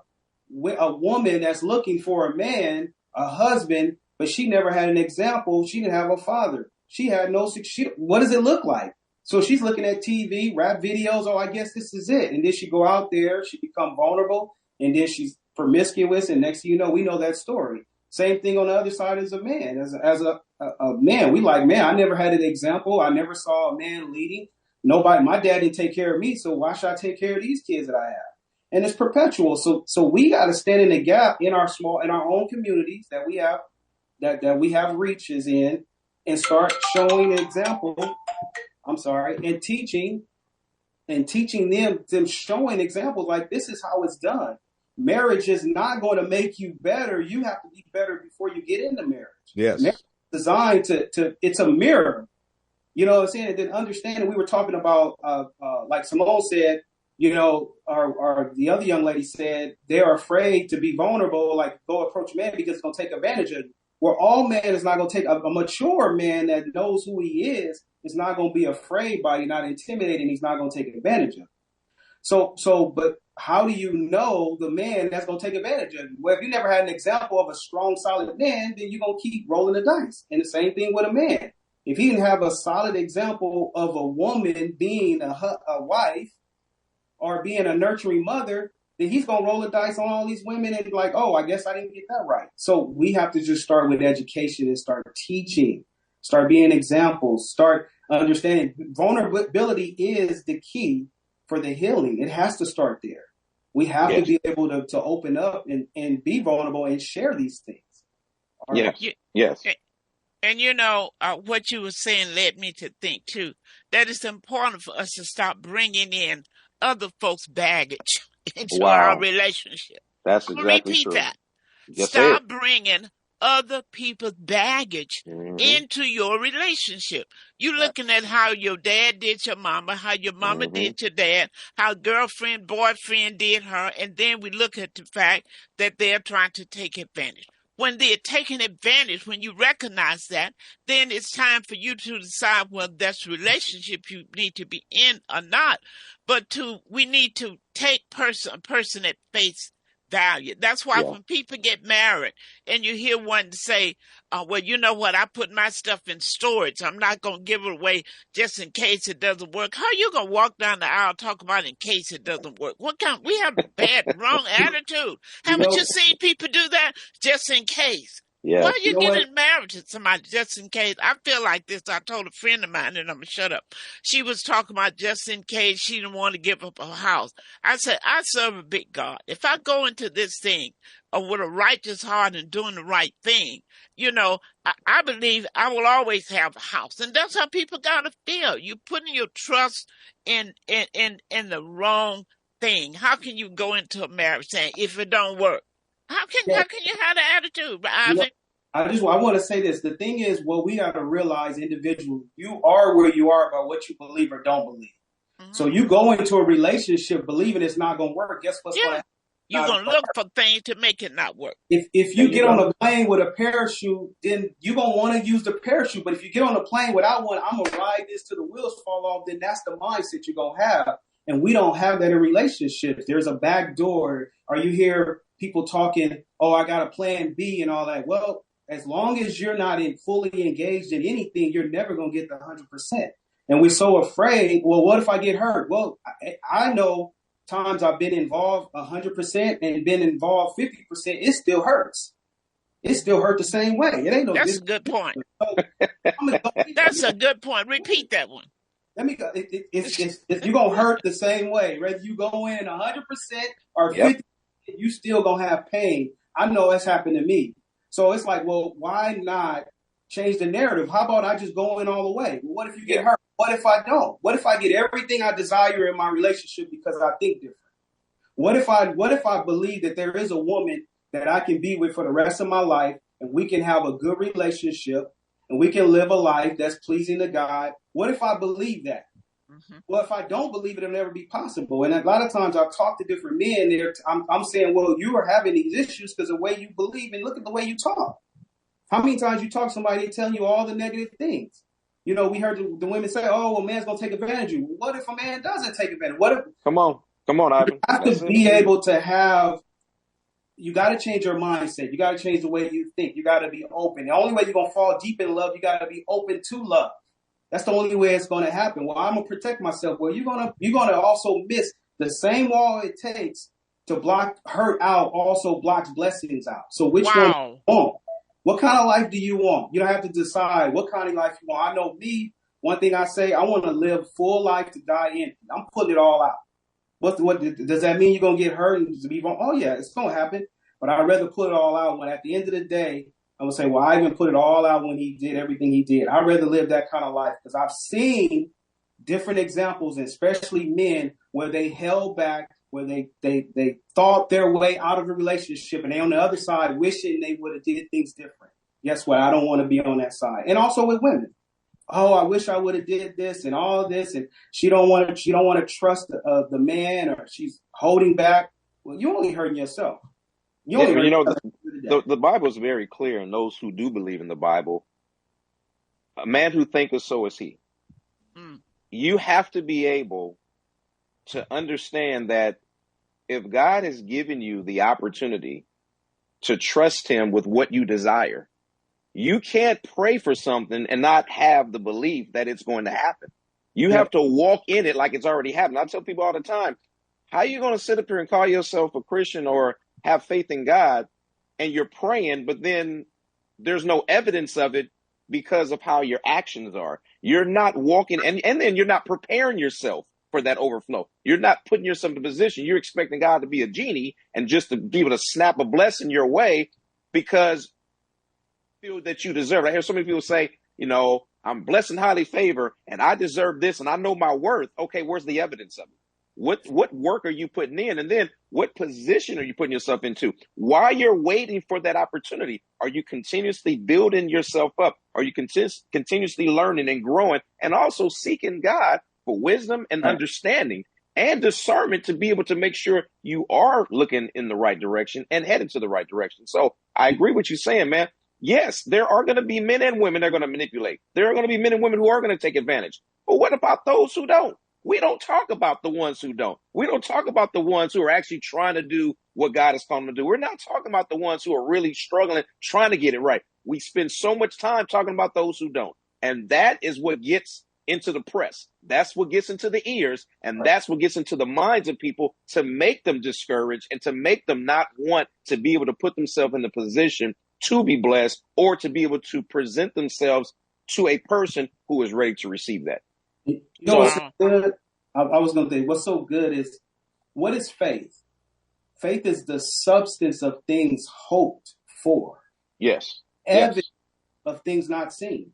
a woman that's looking for a man, a husband, but she never had an example. She didn't have a father. She had no, what does it look like? So she's looking at TV, rap videos. Oh, I guess this is it. And then she go out there, she become vulnerable, and then she's promiscuous. And next thing you know, we know that story. Same thing on the other side as a man. As a man, we like, man, I never had an example. I never saw a man leading. Nobody, my dad didn't take care of me. So why should I take care of these kids that I have? And it's perpetual. So we got to stand in the gap in our own communities that we have, that we have reaches in, and start showing an example. And teaching them showing examples like this is how it's done. Marriage is not going to make you better. You have to be better before you get into marriage. Yes. Marriage is designed to it's a mirror. You know what I'm saying? And then understanding, we were talking about, like Simone said, you know, or the other young lady said, they're afraid to be vulnerable, like go approach men because it's going to take advantage of you. Where all man is not going to take a mature man that knows who he is not going to be afraid by you, not intimidated, and he's not going to take advantage of you. But how do you know the man that's going to take advantage of you? Well, if you never had an example of a strong, solid man, then you're going to keep rolling the dice. And the same thing with a man. If he didn't have a solid example of a woman being a wife or being a nurturing mother, then he's going to roll the dice on all these women and be like, oh, I guess I didn't get that right. So we have to just start with education and start teaching, start being examples, start understanding vulnerability is the key for the healing. It has to start there. We have to be able to open up and be vulnerable and share these things. Yes. And you know, what you were saying led me to think too, that it's important for us to stop bringing in other folks' baggage into our relationship. That's exactly repeat true. that. Yes, Stop bringing other people's baggage into your relationship. You looking at how your dad did your mama, how your mama did your dad, how girlfriend, boyfriend did her, and then we look at the fact that they're trying to take advantage. When they're taking advantage, when you recognize that, then it's time for you to decide whether that's a relationship you need to be in or not. But we need to take a person at face value. That's why when people get married and you hear one say, well, you know what, I put my stuff in storage. I'm not going to give it away just in case it doesn't work. How are you going to walk down the aisle talk about in case it doesn't work? We have a bad, wrong attitude. Haven't you seen people do that? Just in case. Yes. Why are you getting married to somebody just in case? I feel like this. I told a friend of mine, and I'm going to shut up. She was talking about just in case she didn't want to give up her house. I said, I serve a big God. If I go into this thing with a righteous heart and doing the right thing, you know, I believe I will always have a house. And that's how people got to feel. You're putting your trust in the wrong thing. How can you go into a marriage saying, if it don't work? How can you have the attitude, Ivan? I want to say this. The thing is, what we got to realize, individually, you are where you are by what you believe or don't believe. So you go into a relationship believing it's not going to work. Guess what's going to happen? You're going to look for things to make it not work. If you get on a plane with a parachute, then you're going to want to use the parachute. But if you get on a plane without one, I'm going to ride this till the wheels fall off, then that's the mindset you're going to have. And we don't have that in relationships. There's a back door. Or you hear people talking, oh, I got a plan B and all that. Well, as long as you're not fully engaged in anything, you're never going to get the 100%. And we're so afraid, well, what if I get hurt? Well, I know times I've been involved 100% and been involved 50%. It still hurts. It still hurt the same way. It ain't no. That's a good point. That's a good point. Repeat that one. Let me go. You're going to hurt the same way. Whether you go in 100% or 50%, you still going to have pain. I know it's happened to me. So it's like, well, why not change the narrative? How about I just go in all the way? Well, what if you get hurt? What if I don't? What if I get everything I desire in my relationship because I think different? What if I believe that there is a woman that I can be with for the rest of my life and we can have a good relationship and we can live a life that's pleasing to God? What if I believe that? Well, if I don't believe it, it'll never be possible. And a lot of times I've talked to different men there. I'm saying, well, you are having these issues because of the way you believe and look at the way you talk. How many times you talk to somebody telling you all the negative things? You know, we heard the women say, "Oh, well, man's gonna take advantage of you." What if a man doesn't take advantage? What if? Come on, Ivan. You have to be able to have. You got to change your mindset. You got to change the way you think. You got to be open. The only way you're gonna fall deep in love, you got to be open to love. That's the only way it's gonna happen. Well, I'm gonna protect myself. Well, you're gonna also miss the same wall it takes to block hurt out. Also blocks blessings out. So which one do you want? What kind of life do you want? You don't have to decide what kind of life you want. I know me. One thing I say, I want to live full life to die empty. I'm putting it all out. What does that mean? You're gonna get hurt and be wrong? Oh yeah, it's gonna happen. But I'd rather put it all out when at the end of the day, I would say, well, I even put it all out when he did everything he did. I'd rather live that kind of life because I've seen different examples, especially men, where they held back, where they thought their way out of a relationship, and they on the other side wishing they would have did things different. Guess what? I don't want to be on that side. And also with women. Oh, I wish I would have did this and all this, and she don't want to trust the man, or she's holding back. Well, you're only hurting yourself. The Bible is very clear, and those who do believe in the Bible, a man who thinketh, so is he. You have to be able to understand that if God has given you the opportunity to trust him with what you desire, you can't pray for something and not have the belief that it's going to happen. You have to walk in it like it's already happened. I tell people all the time, how are you going to sit up here and call yourself a Christian or have faith in God and you're praying, but then there's no evidence of it because of how your actions are? You're not walking, and then you're not preparing yourself for that overflow. You're not putting yourself in a position. You're expecting God to be a genie and just to be able to snap a blessing your way because you feel that you deserve it. I hear so many people say, you know, I'm blessed and highly favored and I deserve this and I know my worth. Okay, where's the evidence of it? What work are you putting in? And then what position are you putting yourself into? While you're waiting for that opportunity, are you continuously building yourself up? Are you continuously learning and growing and also seeking God for wisdom and understanding and discernment to be able to make sure you are looking in the right direction and headed to the right direction? So I agree with you saying, man, yes, there are going to be men and women that are going to manipulate. There are going to be men and women who are going to take advantage. But what about those who don't? We don't talk about the ones who don't. We don't talk about the ones who are actually trying to do what God has called them to do. We're not talking about the ones who are really struggling, trying to get it right. We spend so much time talking about those who don't. And that is what gets into the press. That's what gets into the ears. And that's what gets into the minds of people to make them discouraged and to make them not want to be able to put themselves in the position to be blessed or to be able to present themselves to a person who is ready to receive that. You know what's so good? I was going to say, what's so good is, what is faith? Faith is the substance of things hoped for. Yes. Evidence of things not seen.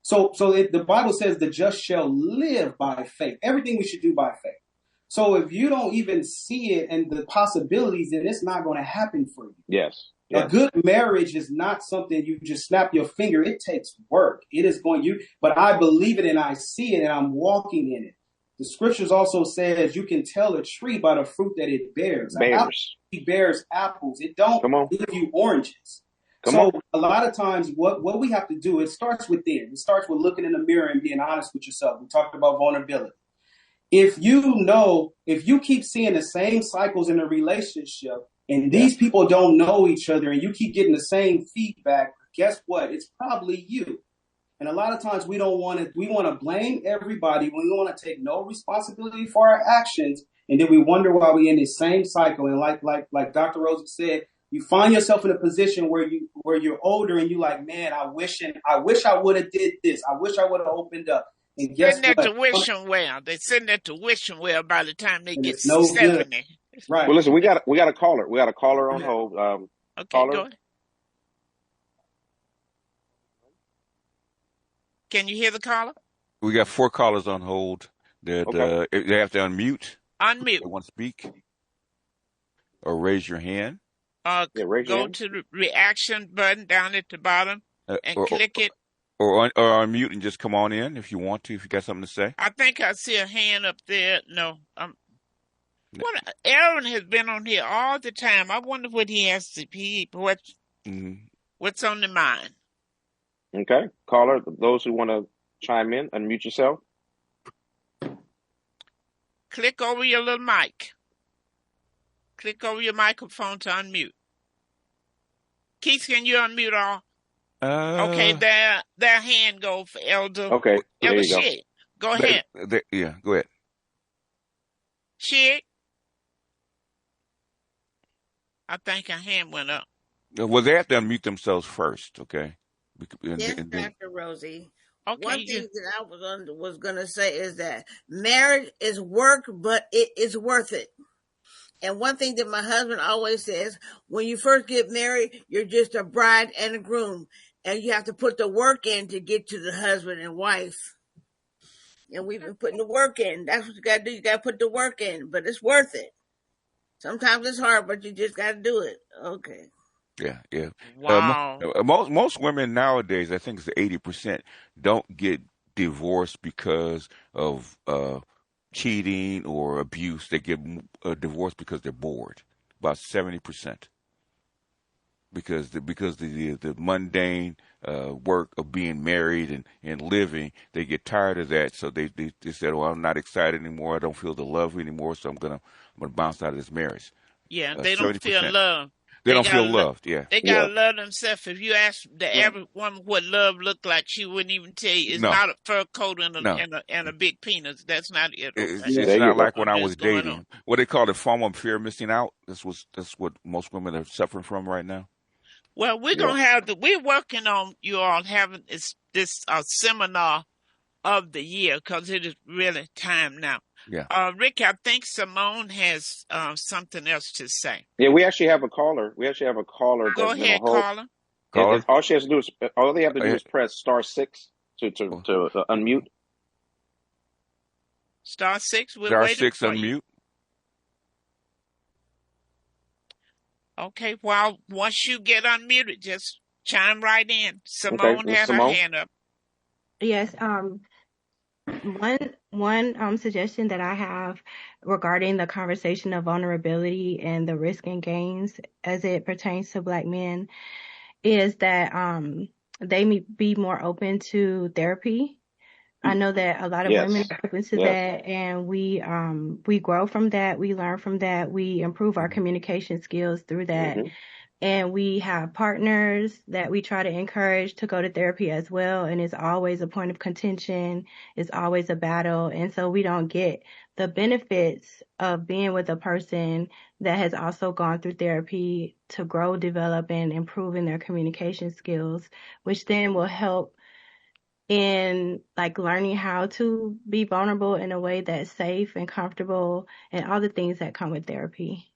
So the Bible says the just shall live by faith. Everything we should do by faith. So if you don't even see it and the possibilities, then it's not going to happen for you. Yes. A good marriage is not something you just snap your finger. It takes work. It is but I believe it and I see it and I'm walking in it. The scriptures also says you can tell a tree by the fruit that it bears. It bears apples. It don't give you oranges. A lot of times what we have to do, it starts within. It starts with looking in the mirror and being honest with yourself. We talked about vulnerability. If you keep seeing the same cycles in a relationship, and these people don't know each other and you keep getting the same feedback, guess what? It's probably you. And a lot of times we want to blame everybody when we want to take no responsibility for our actions. And then we wonder why we're in this same cycle. And like Dr. Rosie said, you find yourself in a position where you're older and you're like, man, I wish I would have did this. I wish I would have opened up. And guess what? They're sitting at the wishing well by the time they get 70. Good. Right. Well, listen, we got a caller. We got a caller on hold. Okay, caller. go ahead. Can you hear the caller? We got 4 callers on hold that they have to unmute. Unmute. They want to speak or raise your hand. Go to the reaction button down at the bottom and click it. Or unmute and just come on in if you want to, if you got something to say. I think I see a hand up there. No. Aaron has been on here all the time. I wonder what he has to what's on the mind. Okay. Caller, those who want to chime in, unmute yourself. Click over your little mic. Click over your microphone to unmute. Keith, can you unmute all? Okay, their hand go for Elder. Okay, Elder there you Shig. Go ahead. Yeah, go ahead. Shig. I think her hand went up. Well, they have to unmute themselves first, okay? Yes, Dr. Rosie. Okay, one thing that I was going to say is that marriage is work, but it is worth it. And one thing that my husband always says, when you first get married, you're just a bride and a groom. And you have to put the work in to get to the husband and wife. And we've been putting the work in. That's what you got to do. You got to put the work in, but it's worth it. Sometimes it's hard, but you just got to do it. Okay. Yeah. Wow. Most women nowadays, I think it's 80%, don't get divorced because of cheating or abuse. They get divorced because they're bored. About 70%. Because the mundane work of being married and living, they get tired of that. So they said, "Oh, I'm not excited anymore. I don't feel the love anymore. So I'm gonna bounce out of this marriage." Yeah, they don't feel love. They don't feel loved. Yeah, they gotta love themselves. If you ask the average woman what love looked like, she wouldn't even tell you. It's not a fur coat and a big penis. That's not it. Okay? It's not like when I was dating. What they call the form of fear of missing out. That's what most women are suffering from right now. Well, we're gonna have we're working on you all having this seminar of the year because it is really time now. Yeah. Rick, I think Simone has something else to say. Yeah, we actually have a caller. Go ahead, caller. All she has to do is all they have to do is press *6 to unmute. *6. We're waiting for unmute. You. Okay. Well, once you get unmuted, just chime right in. Simone had her hand up. Yes. One suggestion that I have regarding the conversation of vulnerability and the risk and gains as it pertains to Black men is that they may be more open to therapy. I know that a lot of women are open to that, and we grow from that, we learn from that, we improve our communication skills through that. Mm-hmm. And we have partners that we try to encourage to go to therapy as well. And it's always a point of contention. It's always a battle. And so we don't get the benefits of being with a person that has also gone through therapy to grow, develop, and improve in their communication skills, which then will help in like learning how to be vulnerable in a way that's safe and comfortable and all the things that come with therapy.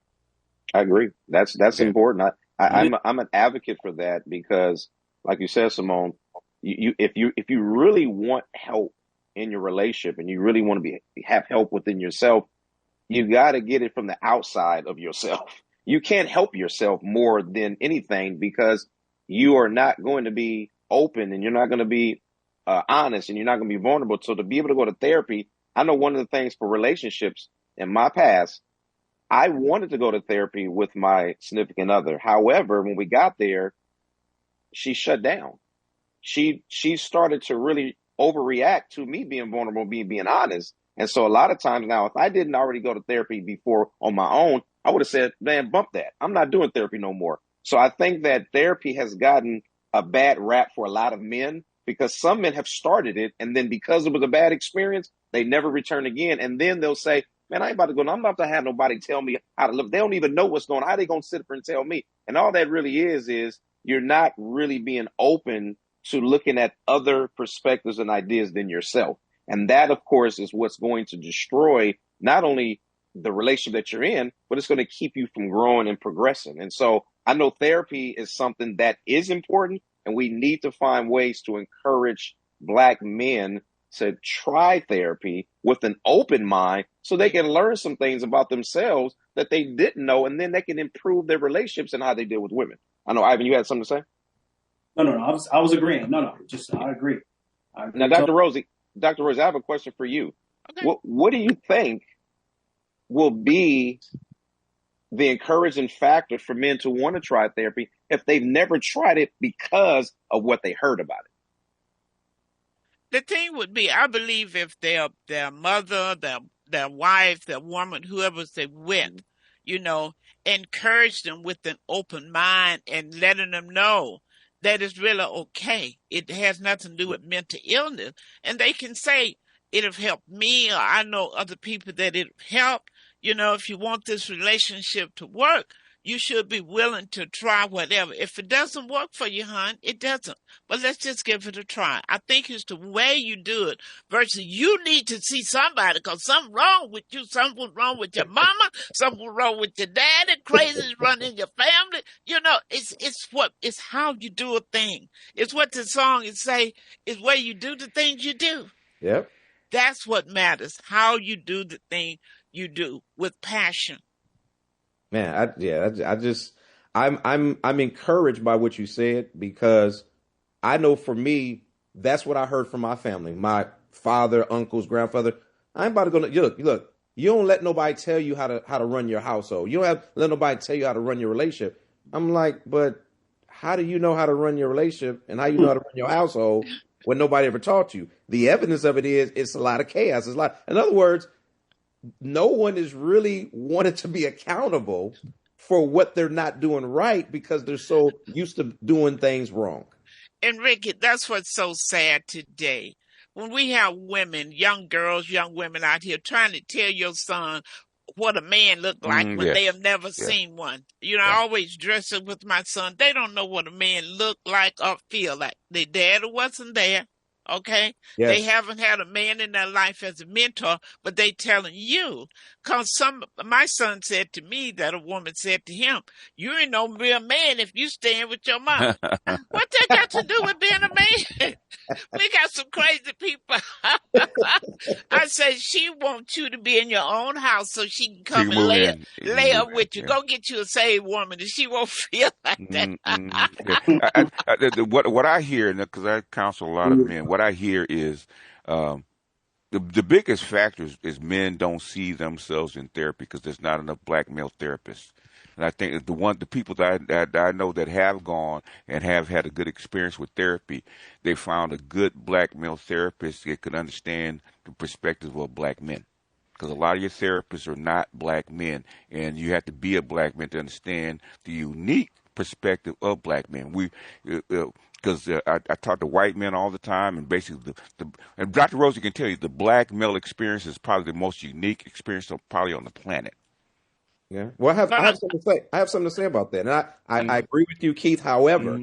I agree. That's important. I'm an advocate for that because, like you said, Simone, if you really want help in your relationship and you really want to have help within yourself, you got to get it from the outside of yourself. You can't help yourself more than anything because you are not going to be open and you're not going to be honest and you're not going to be vulnerable. So to be able to go to therapy, I know one of the things for relationships in my past, I wanted to go to therapy with my significant other. However, when we got there, she shut down. She started to really overreact to me being vulnerable, being honest. And so a lot of times now, if I didn't already go to therapy before on my own, I would have said, man, bump that. I'm not doing therapy no more. So I think that therapy has gotten a bad rap for a lot of men because some men have started it. And then because it was a bad experience, they never return again. And then they'll say, man, I ain't about to go. I'm about to have nobody tell me how to live. They don't even know what's going on. How they going to sit up and tell me? And all that really is you're not really being open to looking at other perspectives and ideas than yourself. And that, of course, is what's going to destroy not only the relationship that you're in, but it's going to keep you from growing and progressing. And so I know therapy is something that is important, and we need to find ways to encourage Black men to try therapy with an open mind so they can learn some things about themselves that they didn't know, and then they can improve their relationships and how they deal with women. I know, Ivan, you had something to say? No. I was agreeing. I agree. Now, Dr. Rosie, I have a question for you. Okay. What do you think will be the encouraging factor for men to want to try therapy if they've never tried it because of what they heard about it? The thing would be, I believe if their mother, their wife, their woman, whoever they're with, you know, encourage them with an open mind and letting them know that it's really okay. It has nothing to do with mental illness. And they can say, it have helped me, or I know other people that it helped. You know, if you want this relationship to work, you should be willing to try whatever. If it doesn't work for you, hon, it doesn't. But let's just give it a try. I think it's the way you do it versus you need to see somebody because something wrong with you, something wrong with your mama, something wrong with your daddy, crazy's running your family. You know, it's how you do a thing. It's what the song is say, is where you do the things you do. Yep. That's what matters. How you do the thing you do with passion. Man, I'm encouraged by what you said because I know for me, that's what I heard from my family, my father, uncles, grandfather. I ain't about to go. Look. You don't let nobody tell you how to run your household. You don't let nobody tell you how to run your relationship. I'm like, but how do you know how to run your relationship and how you know how to run your household when nobody ever taught you? The evidence of it is it's a lot of chaos. It's a lot. In other words, no one is really wanted to be accountable for what they're not doing right because they're so used to doing things wrong. And Ricky, that's what's so sad today. When we have women, young girls, young women out here trying to tell your son what a man looked like when they have never seen one. You know, I always dress up with my son. They don't know what a man looked like or feel like. Their dad wasn't there. Okay. Yes. They haven't had a man in their life as a mentor, but they telling you. Cause my son said to me that a woman said to him, you ain't no real man if you staying with your mom. What that got to do with being a man? We got some crazy people. I said, she wants you to be in your own house so she can come and lay up with you. Go get you a saved woman and she won't feel like that. What I hear, because I counsel a lot of men, what I hear is the biggest factor is men don't see themselves in therapy because there's not enough black male therapists. And I think the people that I know that have gone and have had a good experience with therapy, they found a good black male therapist that could understand the perspective of black men. Because a lot of your therapists are not black men, and you have to be a black man to understand the unique perspective of black men. Because I talk to white men all the time, and basically, and Dr. Rosie can tell you, the black male experience is probably the most unique experience probably on the planet. Yeah. Well, I have something to say. I have something to say about that, and I agree with you, Keith. However,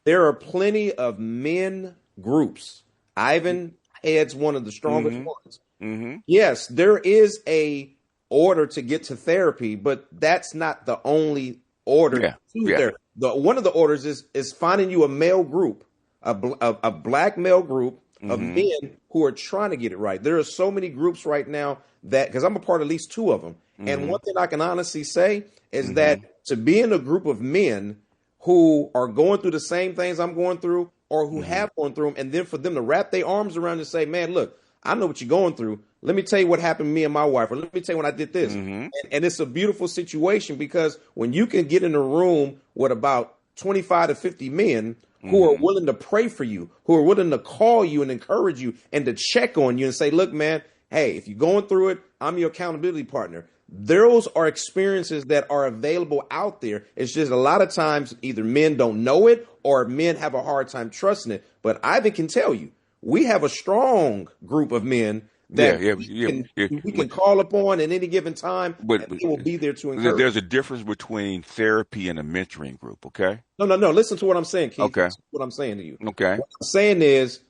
there are plenty of men groups. Ivan heads one of the strongest ones. Yes, there is a order to get to therapy, but that's not the only order to therapy. One of the orders is finding you a male group, a black male group of men who are trying to get it right. There are so many groups right now that, because I'm a part of at least two of them. And one thing I can honestly say is that to be in a group of men who are going through the same things I'm going through or who have gone through them, and then for them to wrap their arms around and say, man, look, I know what you're going through. Let me tell you what happened to me and my wife, or let me tell you when I did this. And it's a beautiful situation because when you can get in a room with about 25 to 50 men who are willing to pray for you, who are willing to call you and encourage you and to check on you and say, look, man, hey, if you're going through it, I'm your accountability partner. Those are experiences that are available out there. It's just a lot of times either men don't know it or men have a hard time trusting it. But Ivan can tell you, we have a strong group of men that we can call upon at any given time, and they will be there to encourage. There's a difference between therapy and a mentoring group, okay? No. Listen to what I'm saying, Keith. Okay. Listen to what I'm saying to you. Okay. What I'm saying is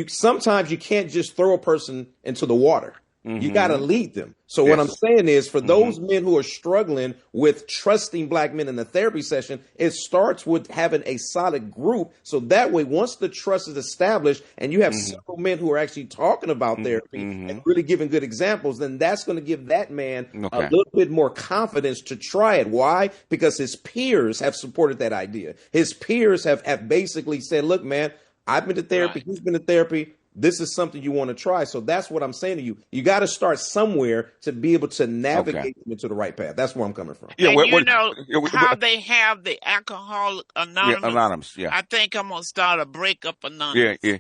sometimes you can't just throw a person into the water. You got to lead them. So what I'm saying is for those men who are struggling with trusting black men in the therapy session, it starts with having a solid group. So that way, once the trust is established and you have several men who are actually talking about therapy and really giving good examples, then that's going to give that man a little bit more confidence to try it. Why? Because his peers have supported that idea. His peers have basically said, look, man, I've been to therapy. He's been to therapy. this is something you want to try. So that's what I'm saying to you. You got to start somewhere to be able to navigate them into the right path. That's where I'm coming from. Yeah, and how they have the Alcoholic Anonymous. Yeah, Anonymous. Yeah, I think I'm gonna start a breakup Anonymous. Yeah.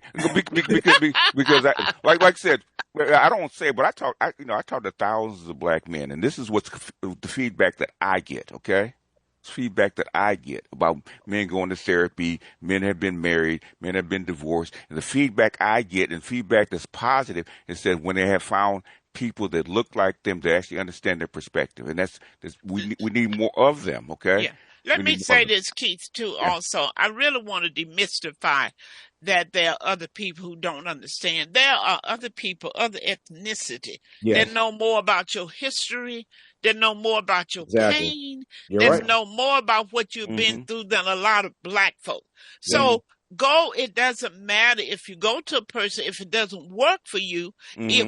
Because like I said, I don't say it, but I talk to thousands of black men, and this is what's the feedback that I get. Okay. Feedback that I get about men going to therapy, men have been married, men have been divorced, and the feedback I get, and feedback that's positive, is that when they have found people that look like them to actually understand their perspective, and we need more of them. Okay. Yeah. Let me say this, Keith, too. Yeah. Also, I really want to demystify that there are other people who don't understand. There are other people, other ethnicity, that know more about your history, that know more about your pain, that know more about what you've been through than a lot of black folk. So it doesn't matter if you go to a person, if it doesn't work for you,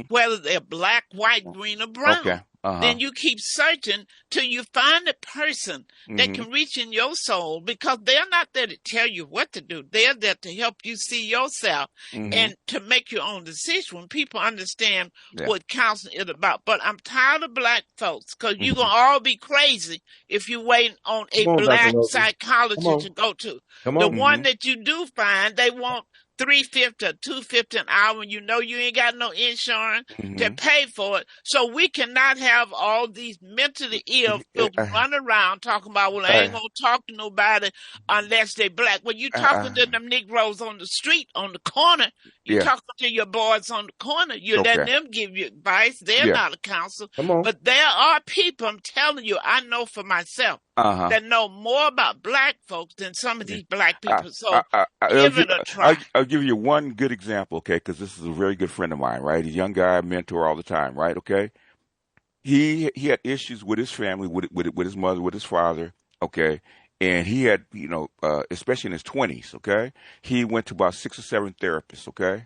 whether they're black, white, green, or brown. Then you keep searching till you find a person that can reach in your soul, because they're not there to tell you what to do. They're there to help you see yourself and to make your own decision when people understand what counseling is about. But I'm tired of black folks, because you're going to all be crazy if you're waiting on a black psychologist to go to. The one that you do find, they want $350 or $250 an hour, and you know you ain't got no insurance to pay for it. So we cannot have all these mentally ill folks run around talking about, well, I ain't gonna talk to nobody unless they black. When you talking to them Negroes on the street, on the corner, you talking to your boys on the corner, you let them give you advice. They're not a counselor. But there are people, I'm telling you, I know for myself, that know more about black folks than some of these black people. So give it a try. I'll give you one good example, okay, because this is a very good friend of mine, right? He's a young guy, I mentor all the time, right? Okay. He had issues with his family, with his mother, with his father, okay? And he had, especially in his 20s, okay? He went to about 6 or 7 therapists, okay?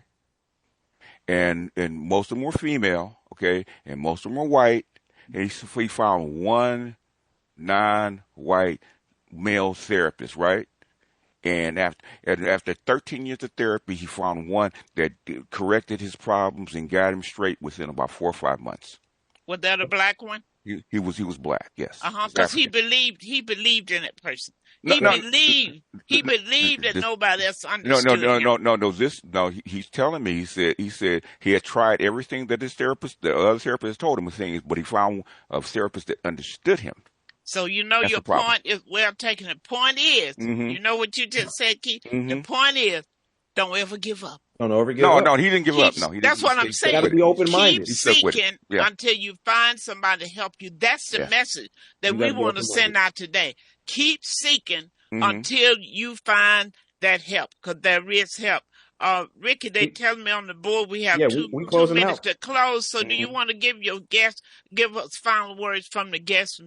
And most of them were female, okay? And most of them were white. And he found one non-white male therapist, right? And after 13 years of therapy, he found one that corrected his problems and got him straight within about 4 or 5 months. Was that a black one? He was black, yes. Because he believed in that person. He believed that nobody else understood him. He's telling me, he said he had tried everything that the other therapist told him, but he found a therapist that understood him. So that's your point is well taken. The point is, you know what you just said, Keith? The point is, don't ever give up. Don't ever give up. No, he didn't give up. No, he didn't. That's what I'm saying. You got to be open-minded. Keep seeking until you find somebody to help you. That's the message that we want to send out today. Keep seeking until you find that help, because there is help. Ricky, they tell me on the board we have 2 minutes to close. So do you want to give us final words from the guests?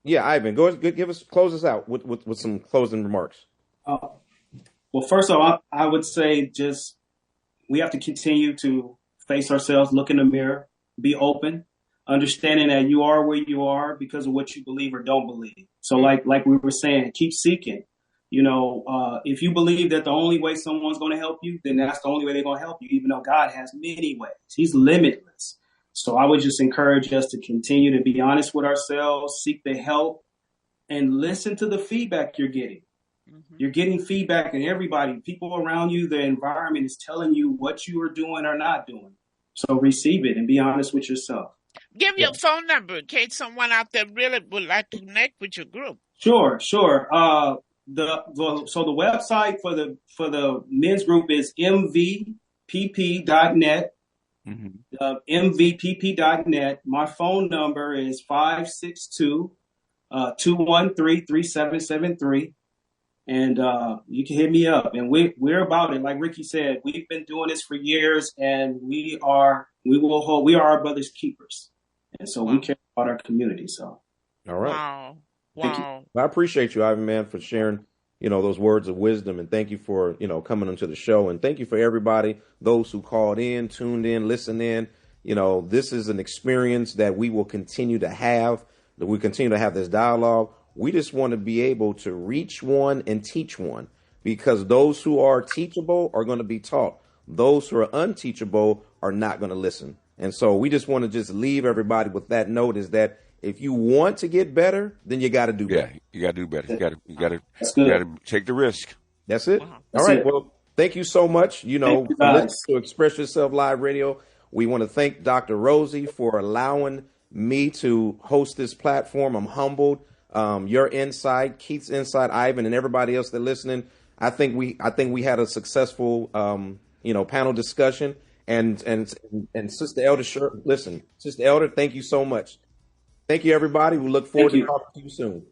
Yeah, Ivan, close us out with some closing remarks. Well, first of all, I would say we have to continue to face ourselves, look in the mirror, be open, understanding that you are where you are because of what you believe or don't believe. So like we were saying, keep seeking. If you believe that the only way someone's going to help you, then that's the only way they're going to help you, even though God has many ways. He's limitless. So I would just encourage us to continue to be honest with ourselves, seek the help, and listen to the feedback you're getting. You're getting feedback, and everybody, people around you, the environment is telling you what you are doing or not doing. So receive it and be honest with yourself. Give your phone number in case someone out there really would like to connect with your group. Sure. So the website for the men's group is mvpp.net. mvpp.net. My phone number is 562-213-3773. And you can hit me up. And we're about it. Like Ricky said, we've been doing this for years, and we are our brother's keepers. And so we care about our community. So all right. Wow. I appreciate you, Ivan, man, for sharing, those words of wisdom, and thank you for, coming onto the show, and thank you for everybody, those who called in, tuned in, listened in. This is an experience that we will continue to have, that we continue to have this dialogue. We just want to be able to reach one and teach one, because those who are teachable are going to be taught. those who are unteachable are not going to listen. And so we just want to just leave everybody with that note, is that if you want to get better, then you got to do better. Yeah, you got to do better. You got to take the risk. That's it. All right. Well, thank you so much. Listening to Express Yourself Live Radio. We want to thank Dr. Rosie for allowing me to host this platform. I'm humbled. Your insight, Keith's insight, Ivan, and everybody else that's listening. I think we had a successful panel discussion. And Sister Elder, Sister Elder, thank you so much. Thank you, everybody. We look forward to talking to you soon.